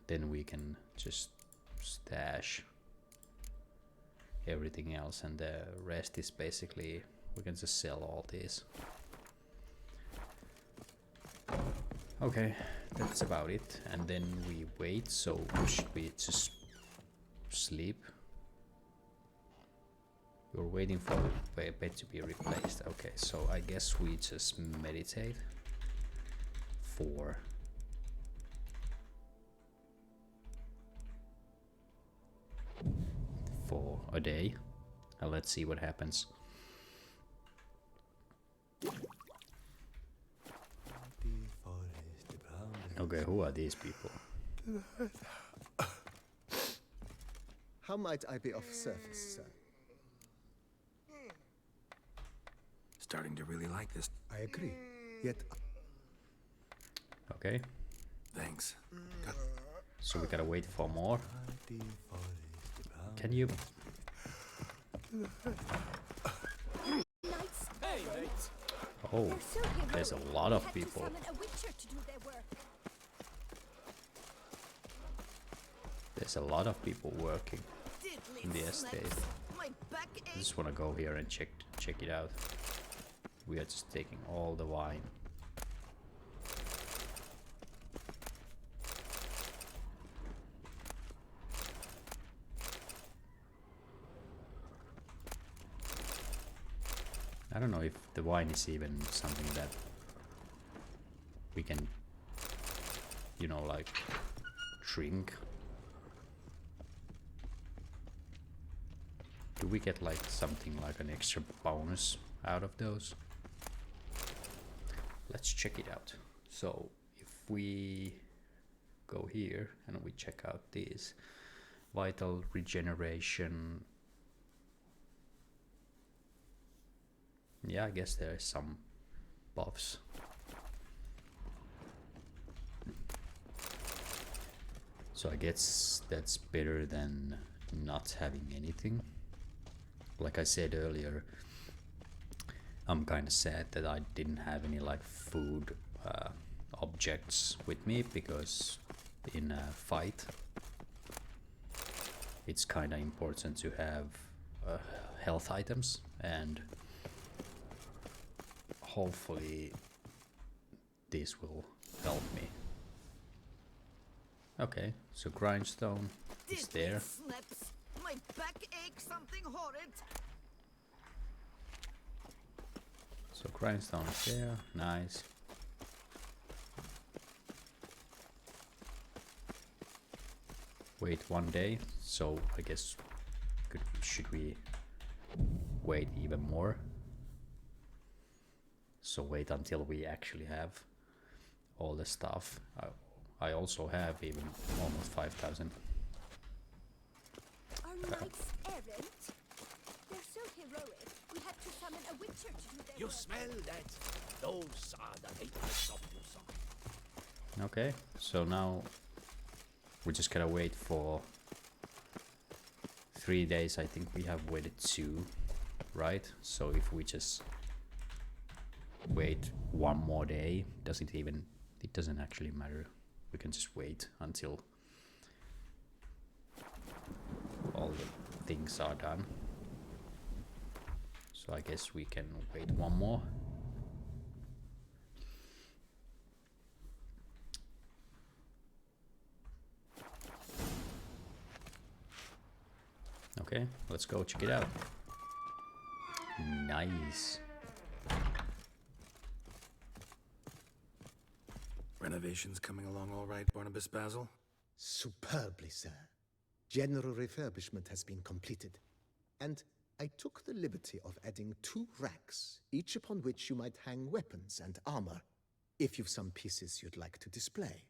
then we can just stash everything else, and the rest is basically, we can just sell all these. Okay, that's about it. And then we wait, so should we just sleep? You're waiting for the bed to be replaced. Okay, so I guess we just meditate for a day, and let's see what happens. Okay, who are these people? How might I be of service, sir? Starting to really like this. I agree. Yet, Okay, Thanks. so we gotta wait for more. Can you? Hey, mate. Oh, there's a lot of people. There's a lot of people working in the estate. I just wanna go here and check it out. We are just taking all the wine. don't know if the wine is even something that we can, you know, like drink. Do we get like something like an extra bonus out of those? Let's check it out. So if we go here and we check out this vital regeneration, yeah, I guess there is some buffs. So I guess that's better than not having anything. Like I said earlier, I'm kind of sad that I didn't have any like food objects with me, because in a fight it's kind of important to have health items, and hopefully this will help me. Okay, so grindstone is there. Snaps. My back aches something horrid. So grindstone is there, nice. Wait 1 day, so I guess should we wait even more? So wait until we actually have all the stuff. I also have even almost 5,000. Our knights errant? They're so heroic. We had to summon a witcher to do their You work. smell that? Those are the haters of Musa. Okay, so now we just gotta wait for 3 days. I think we have waited 2, right? So if we just wait 1 more day, it doesn't actually matter. We can just wait until all the things are done. So I guess we can wait 1 more. Okay, let's go check it out. Nice. Renovations coming along all right, Barnabas Basil? Superbly, sir. General refurbishment has been completed. And I took the liberty of adding 2 racks, each upon which you might hang weapons and armor, if you've some pieces you'd like to display.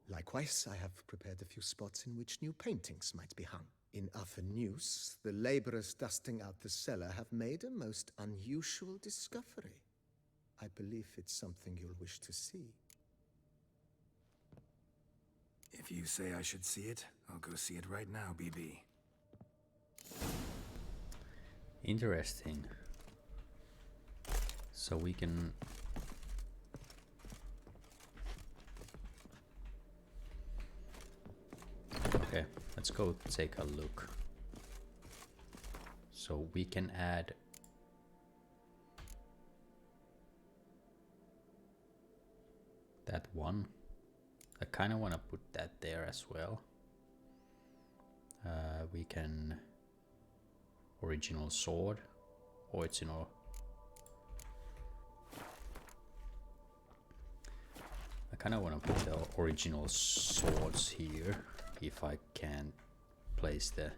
Likewise, I have prepared a few spots in which new paintings might be hung. In other news, the laborers dusting out the cellar have made a most unusual discovery. I believe it's something you'll wish to see. If you say I should see it, I'll go see it right now, BB. Interesting. So we can... Okay, let's go take a look. So we can add that one. I kind of want to put that there as well. We can original sword, original. I kind of want to put the original swords here if I can place the.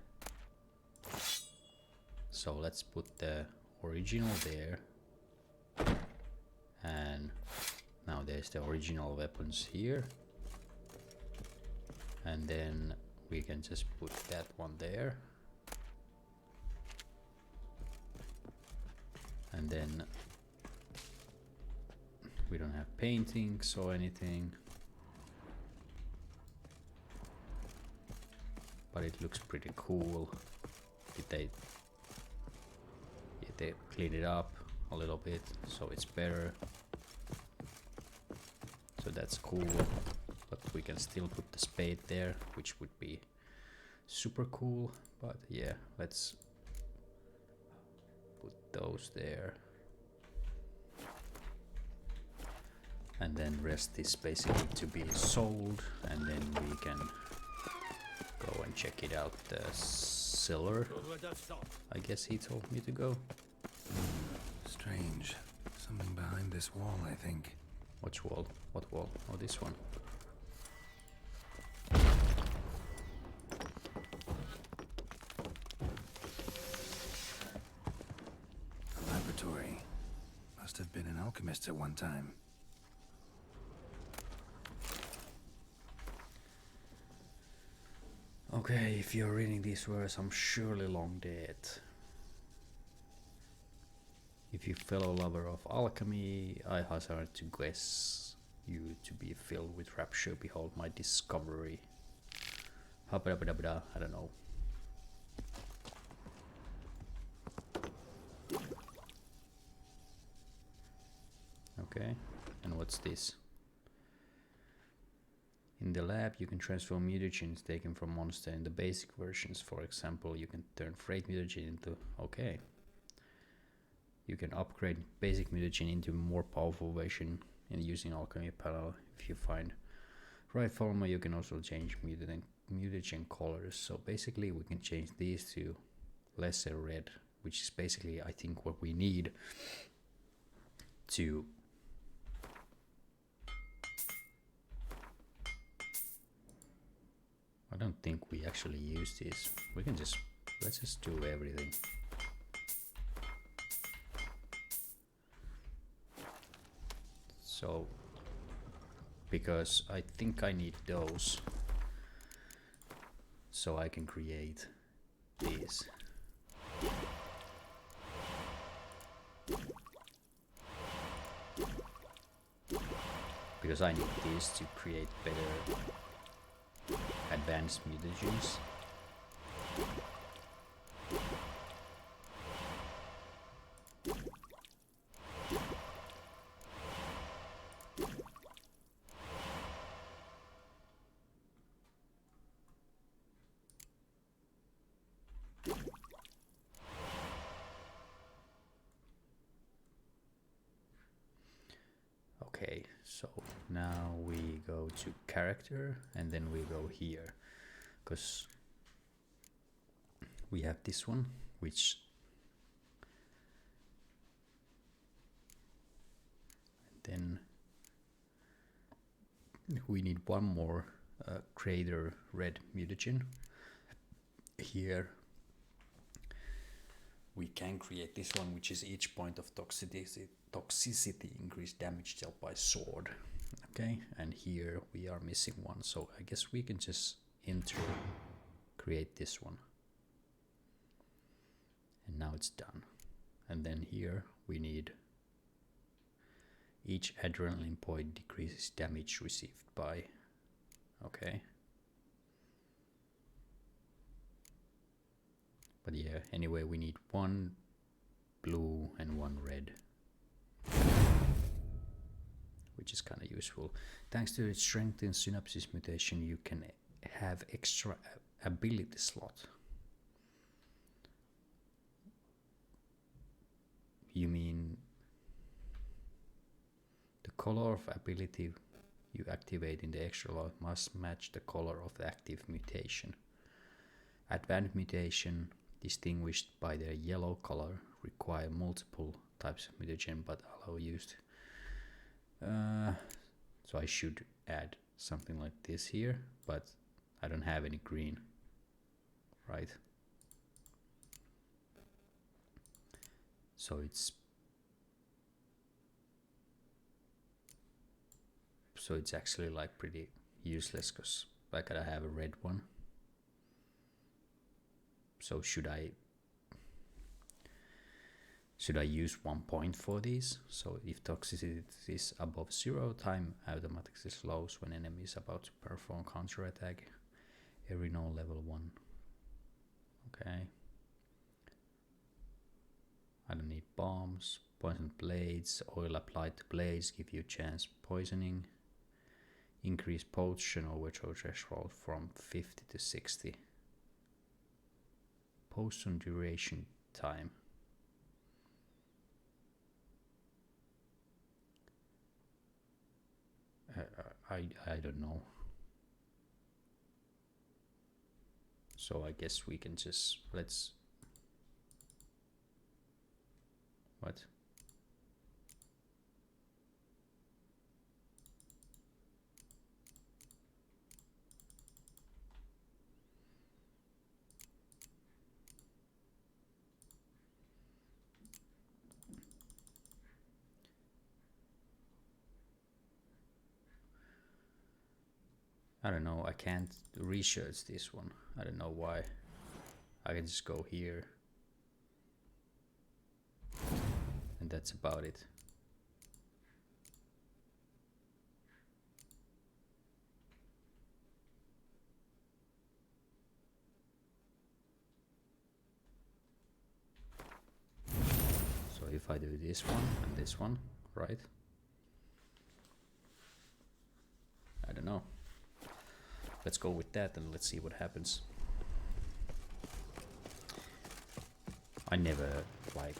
So let's put the original there, and now there's the original weapons here. And then we can just put that one there. And then we don't have paintings or anything. But it looks pretty cool. They clean it up a little bit so it's better. So that's cool. But we can still put the spade there, which would be super cool. But yeah, let's put those there. And then rest is basically to be sold, and then we can go and check it out. The cellar, I guess he told me to go. Strange. Something behind this wall, I think. Which wall? What wall? Oh, this one. A laboratory. Must have been an alchemist at one time. Okay, if you're reading these words, I'm surely long dead. If you fellow lover of alchemy, I hazard to guess you to be filled with rapture. Behold my discovery. I don't know. Okay, and what's this? In the lab, you can transform mutagens taken from monster in the basic versions. For example, you can turn freight mutagen into... Okay. You can upgrade basic mutagen into a more powerful version in using alchemy panel. If you find right formula, you can also change mutagen colors. So basically, we can change these to lesser red, which is basically, I think, what we need to... I don't think we actually use this. We can just, let's just do everything. So, because I think I need those, so I can create these. Because I need these to create better advanced mutagens. Okay, so now we go to character and then we go here, because we have this one, which then we need one more greater red mutagen. Here we can create this one, which is each point of toxicity increased damage dealt by sword. Okay, and here we are missing one, so I guess we can just enter create this one, and now it's done. And then here we need each adrenaline point decreases damage received by. Okay, but yeah, anyway, we need one blue and one red, which is kind of useful. Thanks to its strength in synapses mutation, you can have extra ability slot. You mean the color of ability you activate in the extra slot must match the color of the active mutation. Advanced mutation distinguished by their yellow color require multiple types of mutagen but allow used. So I should add something like this here, but I don't have any green, right? So it's actually like pretty useless because I gotta have a red one. So should I use 1 point for these? So if toxicity is above 0, time automatically slows when enemy is about to perform counterattack. Every no level 1. Okay. I don't need bombs. Poison blades. Oil applied to blades give you chance poisoning. Increase potion overthrow threshold from 50 to 60. Potion duration time. I don't know. So I guess we can just let's what? I don't know, I can't research this one. I don't know why. I can just go here. And that's about it. So if I do this one and this one, right? I don't know. Let's go with that and let's see what happens. I never like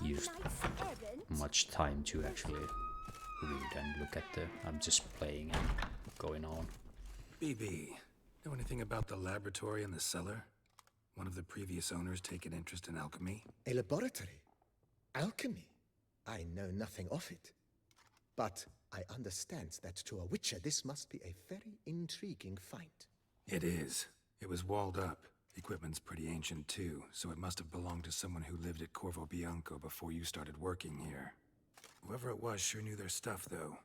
used much time to actually read and look at the. I'm just playing and going on. BB, know anything about the laboratory in the cellar? One of the previous owners take an interest in alchemy? A laboratory? Alchemy? I know nothing of it. But I understand that to a witcher this must be a very intriguing find. It is. It was walled up. Equipment's pretty ancient too, so it must have belonged to someone who lived at Corvo Bianco before you started working here. Whoever it was sure knew their stuff, though.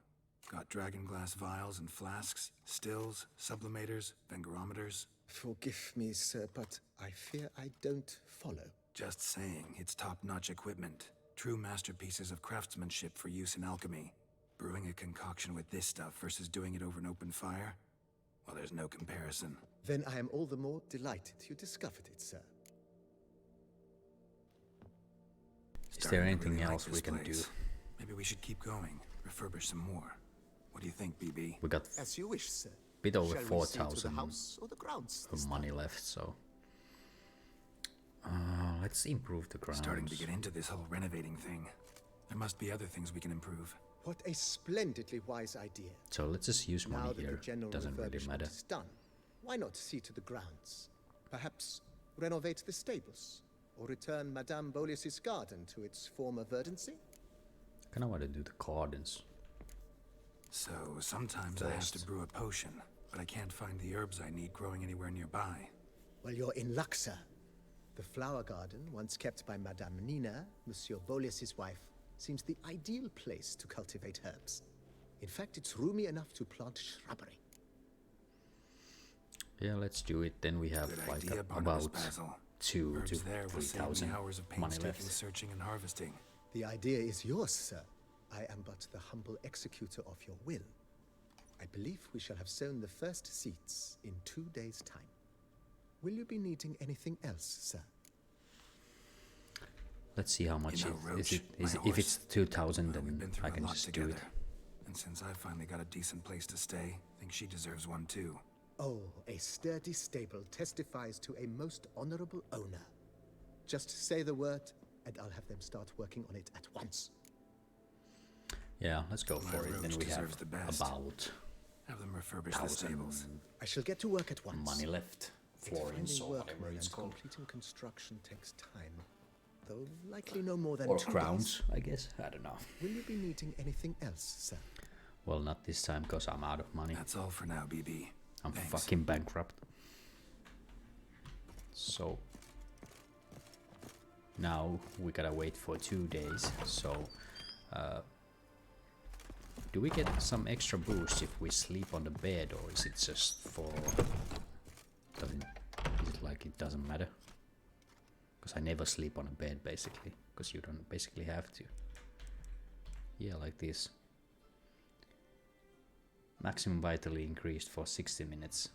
Got dragon glass vials and flasks, stills, sublimators, vengerometers. Forgive me, sir, but I fear I don't follow. Just saying, it's top-notch equipment. True masterpieces of craftsmanship for use in alchemy. Brewing a concoction with this stuff versus doing it over an open fire? Well, there's no comparison. Then I am all the more delighted you discovered it, sir. Is there anything else we can do? Maybe we should keep going, refurbish some more. What do you think, BB? We got As you wish, sir. bit over Shall we see to the 4,000 house or the grounds this money left, so let's improve the grounds. Starting to get into this whole renovating thing. There must be other things we can improve. What a splendidly wise idea. So let's just use Now money that here. the general Doesn't really refurbishment matter. is done, why not see to the grounds? Perhaps renovate the stables, or return Madame Bolis's garden to its former verdancy? I kinda wanna do the gardens. So, sometimes I have to brew a potion, but I can't find the herbs I need growing anywhere nearby. Well, you're in luck, sir. The flower garden, once kept by Madame Nina, Monsieur Bolis's wife, seems the ideal place to cultivate herbs. In fact, it's roomy enough to plant shrubbery. Yeah, let's do it. Then we have Good like idea, Barnabas about Basil. 2 Herbs to there will save 3,000 me hours of money painstaking left. searching and harvesting. The idea is yours, sir. I am but the humble executor of your will. I believe we shall have sown the first seeds in 2 days' time. Will you be needing anything else, sir? Let's see how much You know, it Roach, is. my If horse. it's 2,000, We've been then through I a can lot just together. do it. And since I've finally got a decent place to stay, I think she deserves one too. Oh, a sturdy stable testifies to a most honorable owner. Just say the word, and I'll have them start working on it at once. Yeah, let's go My for it. Then Roach we have deserves the best. about Have them refurbish the stables. 1,000 I shall get to work at once. money left. Florins Finding or whatever workmen it's and called. completing construction takes time, though likely no more than Or 2 crowns, I guess. I don't know. days. Will you be needing anything else, sir? Well, not this time because I'm out of money. That's all for now, BB. I'm Thanks. fucking bankrupt. So now we gotta wait for 2 days. So do we get some extra boost if we sleep on the bed, or is it just for? Is it like it doesn't matter? Because I never sleep on a bed basically, because you don't basically have to. Yeah, like this. Maximum vitally increased for 60 minutes.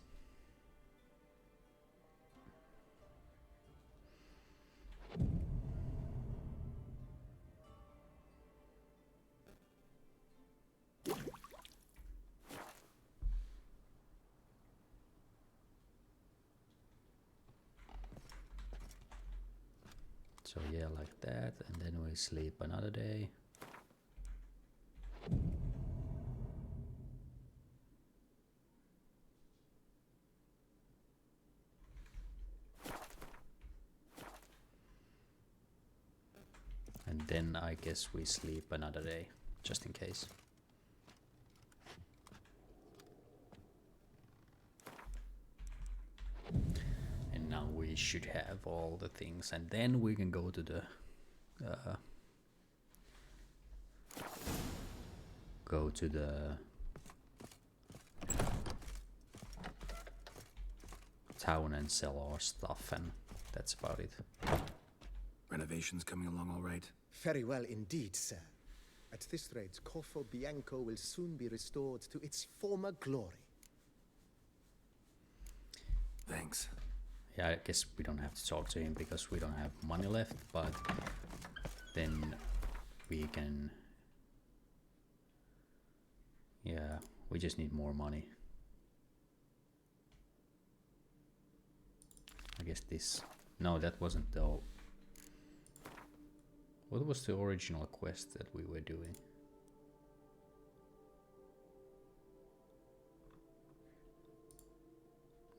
So yeah, like that, and then we sleep another day. And then I guess we sleep another day, just in case. And now we should have all the things, and then we can go to the town and sell our stuff, and that's about it. Renovations coming along all right? Very well indeed, sir. At this rate, Corfo Bianco will soon be restored to its former glory. Thanks. Yeah, I guess we don't have to talk to him because we don't have money left, but then we can... Yeah, we just need more money. I guess this... No, that wasn't the... What was the original quest that we were doing?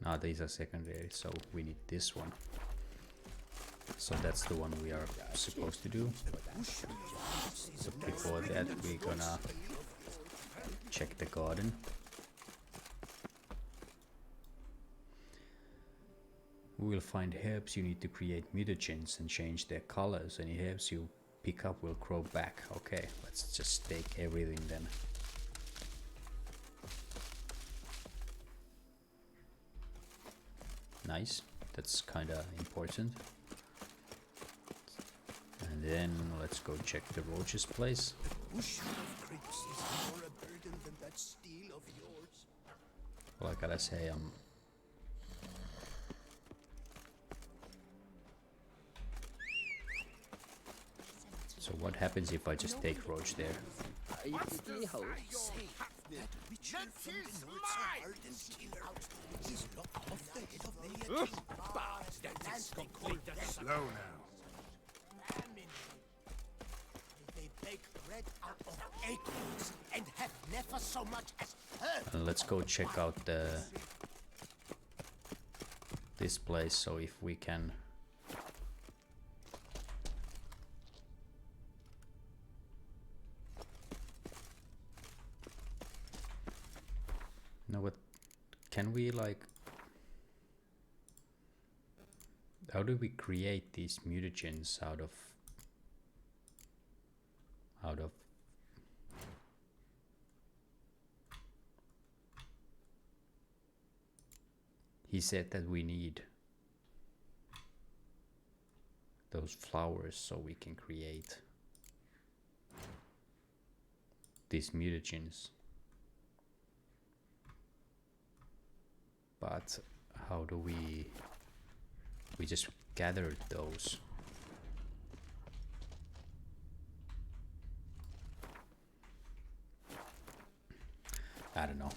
Now these are secondary, so we need this one. So that's the one we are supposed to do. So before that we're gonna check the garden. We will find herbs you need to create mutagens and change their colors. Any herbs you pick up will grow back. Okay, let's just take everything then. Nice, that's kinda important. And then let's go check the roach's place. Bush of grapes is more a burden than that steel of yours. Well, I gotta say, So what happens if I just take Roach there? That witcher from the north's a hardened killer. He's locked off the head of many a king. Slow now. They bake bread out of acorns and have never so much as heard. And let's go check out this place. So if we can. No, but can we like? How do we create these mutagens out of? He said that we need those flowers so we can create these mutagens. But how do we just gathered those? I don't know.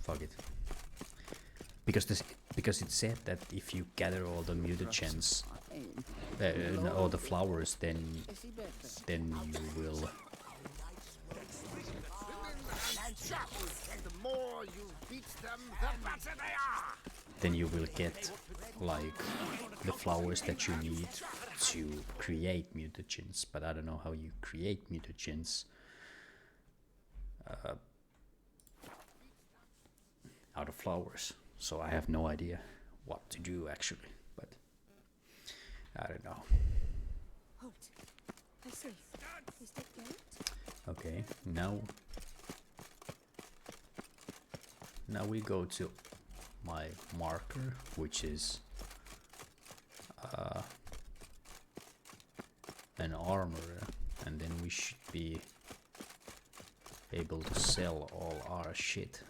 Fuck it. Because it said that if you gather all the mutagens, all the flowers, then you will. The more you beat them, the better they are. Then you will get like the flowers that you need to create mutagens. But I don't know how you create mutagens out of flowers. So I have no idea what to do actually. But I don't know. Halt. I see. Is that gate? Okay, now we go to my marker, which is an armor, and then we should be able to sell all our shit.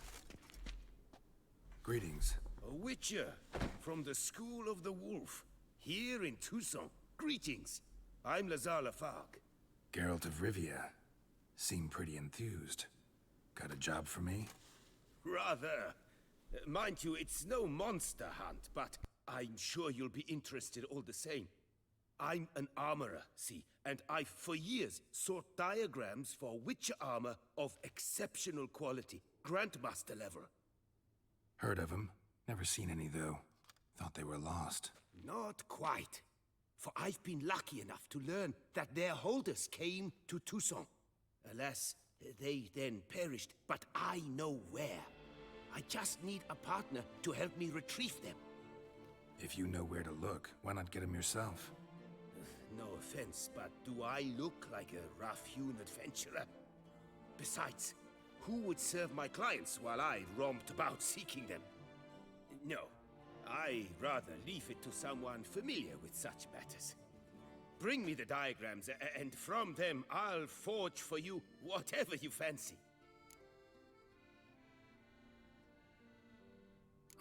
Greetings. A witcher from the School of the Wolf, here in Toussaint. Greetings. I'm Lazar Lafargue. Geralt of Rivia. Seem pretty enthused. Got a job for me? Rather. Mind you, it's no monster hunt, but I'm sure you'll be interested all the same. I'm an armorer, see, and I've for years sought diagrams for witcher armor of exceptional quality, Grandmaster level. Heard of them. Never seen any, though. Thought they were lost. Not quite. For I've been lucky enough to learn that their holders came to Toussaint. Alas, they then perished, but I know where. I just need a partner to help me retrieve them. If you know where to look, why not get them yourself? No offense, but do I look like a rough-hewn adventurer? Besides, who would serve my clients while I romped about seeking them? No, I rather leave it to someone familiar with such matters. Bring me the diagrams, and from them I'll forge for you whatever you fancy.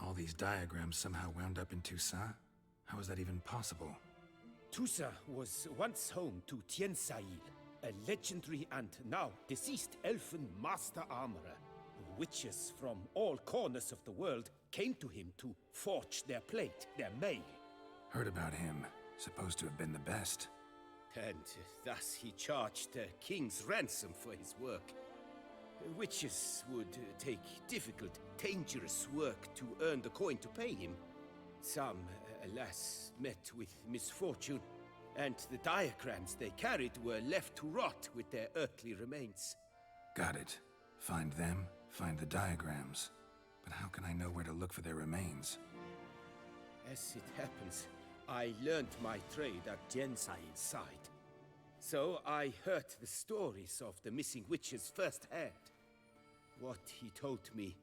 All these diagrams somehow wound up in Toussaint? How is that even possible? Toussaint was once home to Tiensail, a legendary and now deceased elfin master armorer. Witches from all corners of the world came to him to forge their plate, their mail. Heard about him. Supposed to have been the best. And thus he charged a king's ransom for his work. Witches would take difficult, dangerous work to earn the coin to pay him. Some, alas, met with misfortune, and the diagrams they carried were left to rot with their earthly remains. Got it. Find them, find the diagrams. But how can I know where to look for their remains? As it happens, I learned my trade at Tiensail's side. So I heard the stories of the missing witches firsthand. What he told me,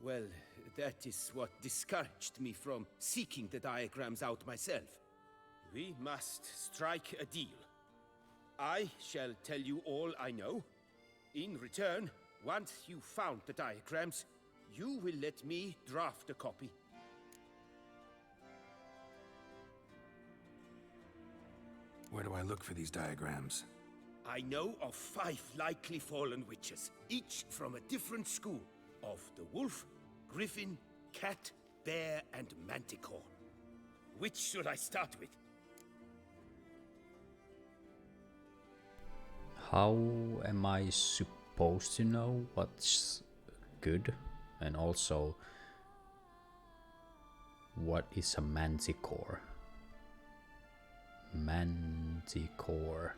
well, that is what discouraged me from seeking the diagrams out myself. We must strike a deal. I shall tell you all I know. In return, once you found the diagrams, you will let me draft a copy. Where do I look for these diagrams? I know of 5 likely fallen witches, each from a different school of the wolf, griffin, cat, bear, and manticore. Which should I start with? How am I supposed to know what's good? And also, what is a manticore? Manticore.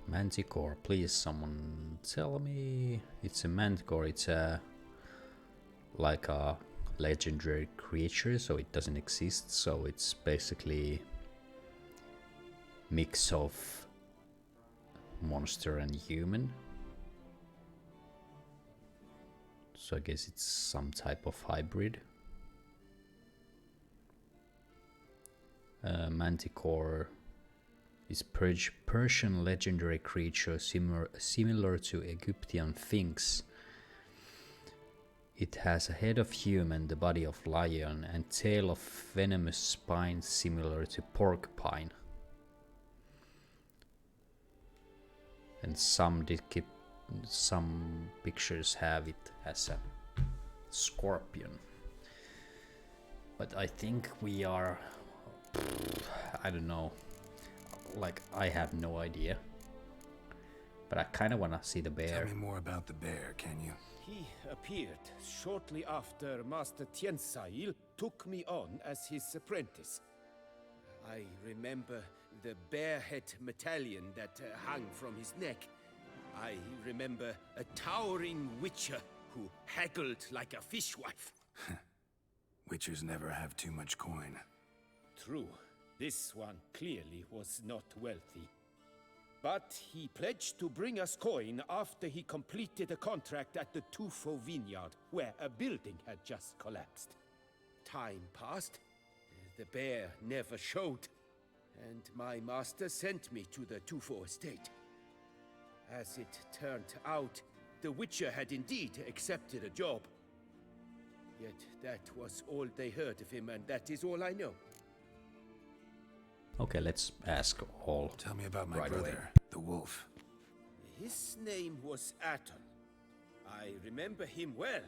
Manticore, please someone tell me. It's a manticore, it's a like a legendary creature, so it doesn't exist, so it's basically mix of monster and human. So I guess it's some type of hybrid. Manticore is Persian legendary creature similar to Egyptian Sphinx. It has a head of human, the body of lion, and tail of venomous spine similar to porcupine. And some pictures have it as a scorpion. But I think we are, I don't know, like I have no idea. But I kind of want to see the bear. Tell me more about the bear, can you? He appeared shortly after Master Tiensail took me on as his apprentice. I remember the bear head medallion that hung from his neck. I remember a towering witcher who haggled like a fishwife. Witchers never have too much coin. True, this one clearly was not wealthy. But he pledged to bring us coin after he completed a contract at the Tufo vineyard, where a building had just collapsed. Time passed. The bear never showed, and my master sent me to the Tufo estate. As it turned out, the Witcher had indeed accepted a job. Yet that was all they heard of him, and that is all I know. Okay, let's ask all. Tell me about my right brother, away. the wolf. His name was Aton. I remember him well.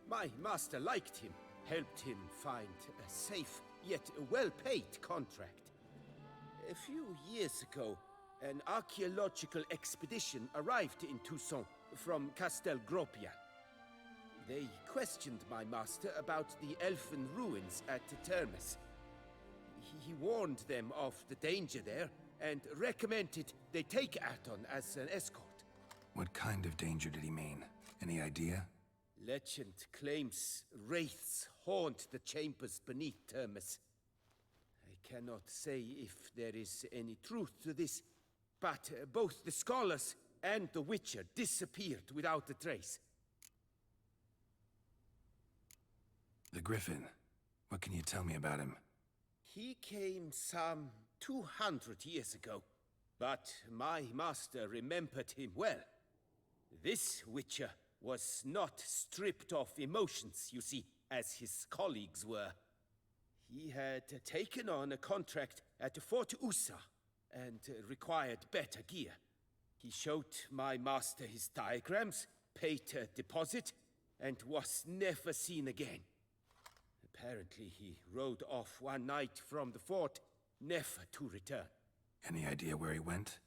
My master liked him, helped him find a safe, yet well-paid contract. A few years ago, an archaeological expedition arrived in Toussaint from Castel Gropia. They questioned my master about the elfin ruins at Termes. He warned them of the danger there and recommended they take Aton as an escort. What kind of danger did he mean? Any idea? Legend claims wraiths haunt the chambers beneath Termus. I cannot say if there is any truth to this, but both the scholars and the Witcher disappeared without a trace. The Griffin. What can you tell me about him? He came some 200 years ago, but my master remembered him well. This Witcher was not stripped of emotions, you see, as his colleagues were. He had taken on a contract at Fort Usa and required better gear. He showed my master his diagrams, paid a deposit, and was never seen again. Apparently, he rode off one night from the fort, never to return. Any idea where he went?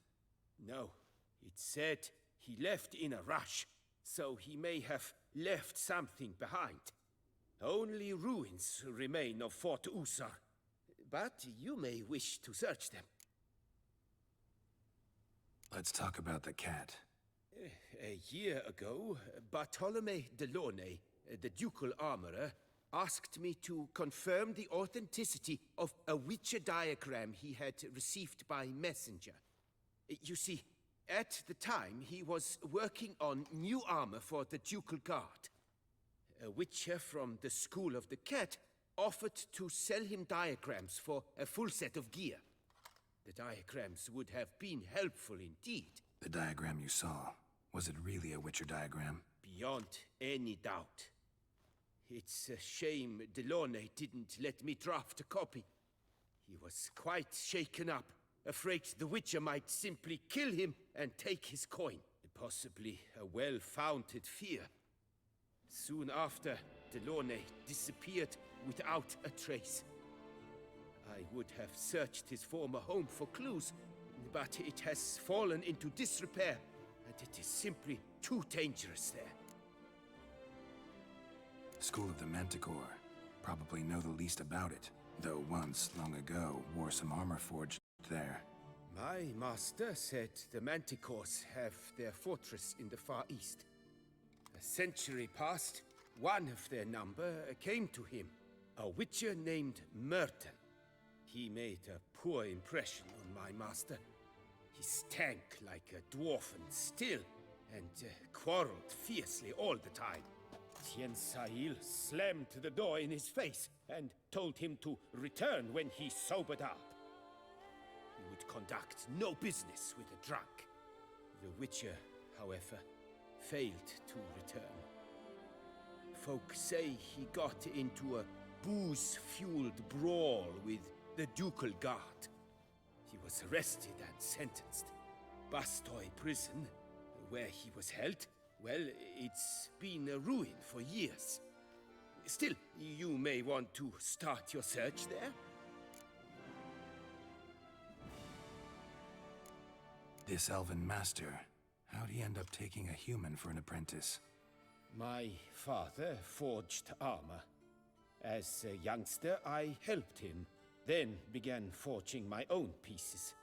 No, it said he left in a rush, so he may have left something behind. Only ruins remain of Fort Usar, but you may wish to search them. Let's talk about the cat. A year ago, Bartolome Delaunay, the ducal armorer, asked me to confirm the authenticity of a Witcher diagram he had received by messenger. You see, at the time he was working on new armor for the ducal guard. A Witcher from the School of the Cat offered to sell him diagrams for a full set of gear. The diagrams would have been helpful indeed. The diagram you saw, was it really a Witcher diagram? Beyond any doubt. It's a shame Delaunay didn't let me draft a copy. He was quite shaken up, afraid the Witcher might simply kill him and take his coin. Possibly a well-founded fear. Soon after, Delaunay disappeared without a trace. I would have searched his former home for clues, but it has fallen into disrepair, and it is simply too dangerous there. School of the Manticore. Probably know the least about it, though once, long ago, wore some armor forged there. My master said the Manticores have their fortress in the Far East. A century past, one of their number came to him, a Witcher named Merton. He made a poor impression on my master. He stank like a dwarfen still, and quarreled fiercely all the time. Tien Sahil slammed the door in his face and told him to return when he sobered up. He would conduct no business with a drunk. The Witcher, however, failed to return. Folk say he got into a booze-fueled brawl with the Ducal Guard. He was arrested and sentenced. Bastoy Prison, where he was held, well, it's been a ruin for years. Still, you may want to start your search there. This elven master, how'd he end up taking a human for an apprentice? My father forged armor. As a youngster, I helped him, then began forging my own pieces.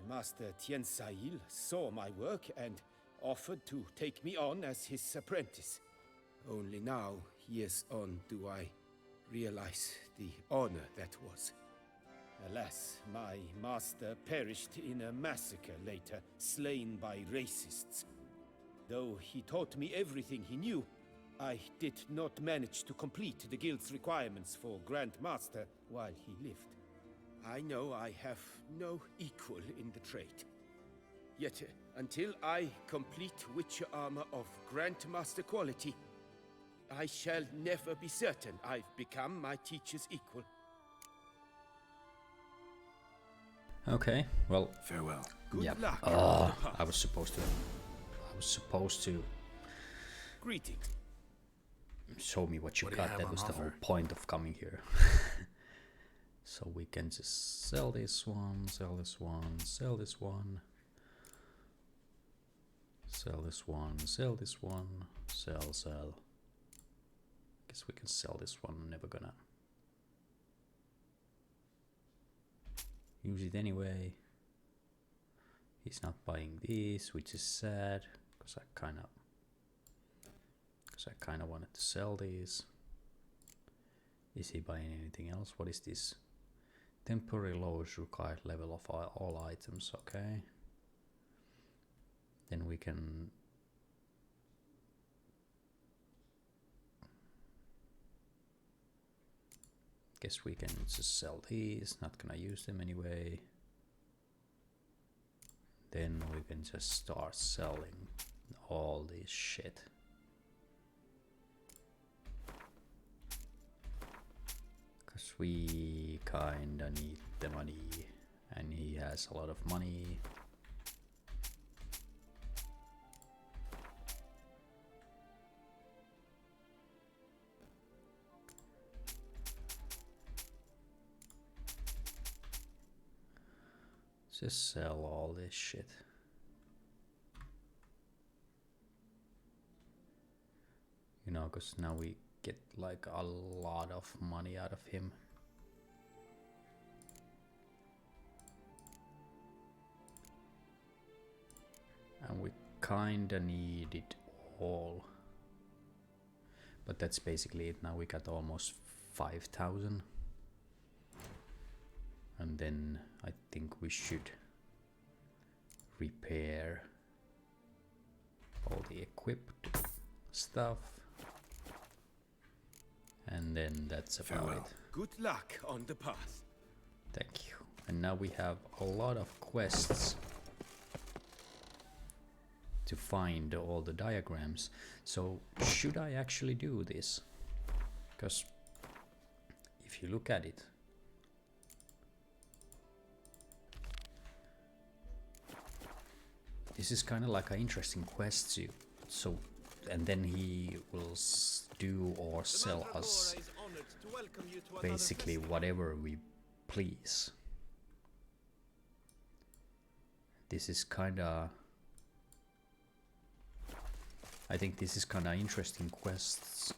Master Tien Sahil saw my work and offered to take me on as his apprentice. Only now, years on, do I realize the honor that was. Alas, my master perished in a massacre later, slain by racists. Though he taught me everything he knew, I did not manage to complete the guild's requirements for Grand Master while he lived. I know I have no equal in the trade. Yet, until I complete Witcher armor of Grandmaster quality, I shall never be certain I've become my teacher's equal. Okay, well, Farewell. Good luck. I was supposed to Greetings. show me what you What do you got. have That on was the whole offer? point of coming here. So we can just sell this one, sell this one, sell this one, sell this one, sell this one, sell. Guess we can sell this one. I'm never gonna use it anyway. He's not buying this, which is sad, because I kind of because I kind of wanted to sell these. Is he buying anything else? What is this? Temporary lowers required level of all items. Okay. Then we can guess we can just sell these. Not gonna use them anyway. Then we can just start selling all this shit. Because we kinda need the money, and he has a lot of money. Just sell all this shit. You know, because now we get like a lot of money out of him. And we kinda need it all. But that's basically it. Now we got almost 5,000. And then I think we should repair all the equipped stuff. And then that's about it. Good luck on the path. Thank you. And now we have a lot of quests to find all the diagrams. So should I actually do this? Because if you look at it, this is kind of like an interesting quest. So, and then he will do or sell us basically whatever we please. This is kind of, I think this is kind of interesting quests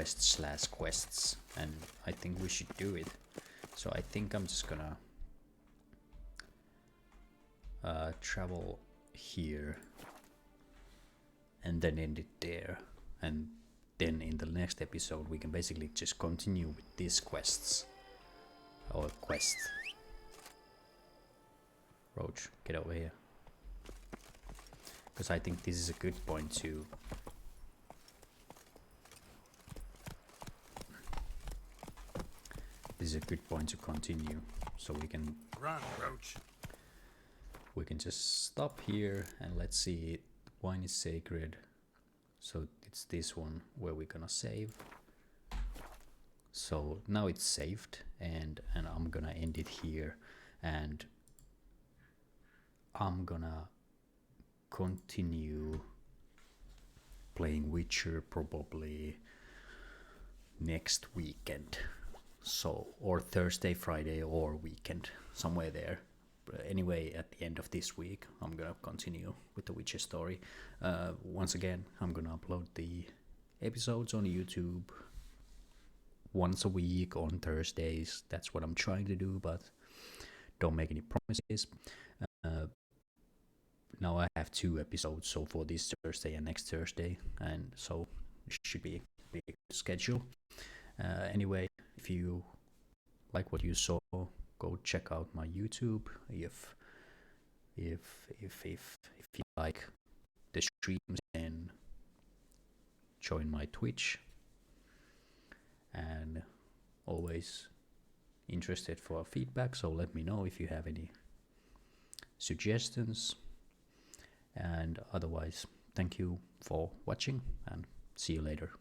slash quests, and I think we should do it. So I think I'm just gonna travel here and then end it there, and then in the next episode we can basically just continue with these quests. Or quest. Roach, get over here. Because I think this is a good point to continue, so we can Run, Roach. we can just stop here and let's see. Wine is sacred, so it's this one where we're gonna save. So now it's saved, and I'm gonna end it here, and I'm gonna continue playing Witcher probably next weekend. So, or Thursday, Friday, or weekend, somewhere there. But anyway, at the end of this week, I'm gonna continue with the Witcher story. Once again, I'm gonna upload the episodes on YouTube once a week on Thursdays. That's what I'm trying to do, but don't make any promises. Now I have 2 episodes, so for this Thursday and next Thursday, and so it should be a good schedule. Anyway, if you like what you saw, go check out my YouTube. If you like the streams, then join my Twitch. And always interested for feedback, so let me know if you have any suggestions. And otherwise, thank you for watching, and see you later.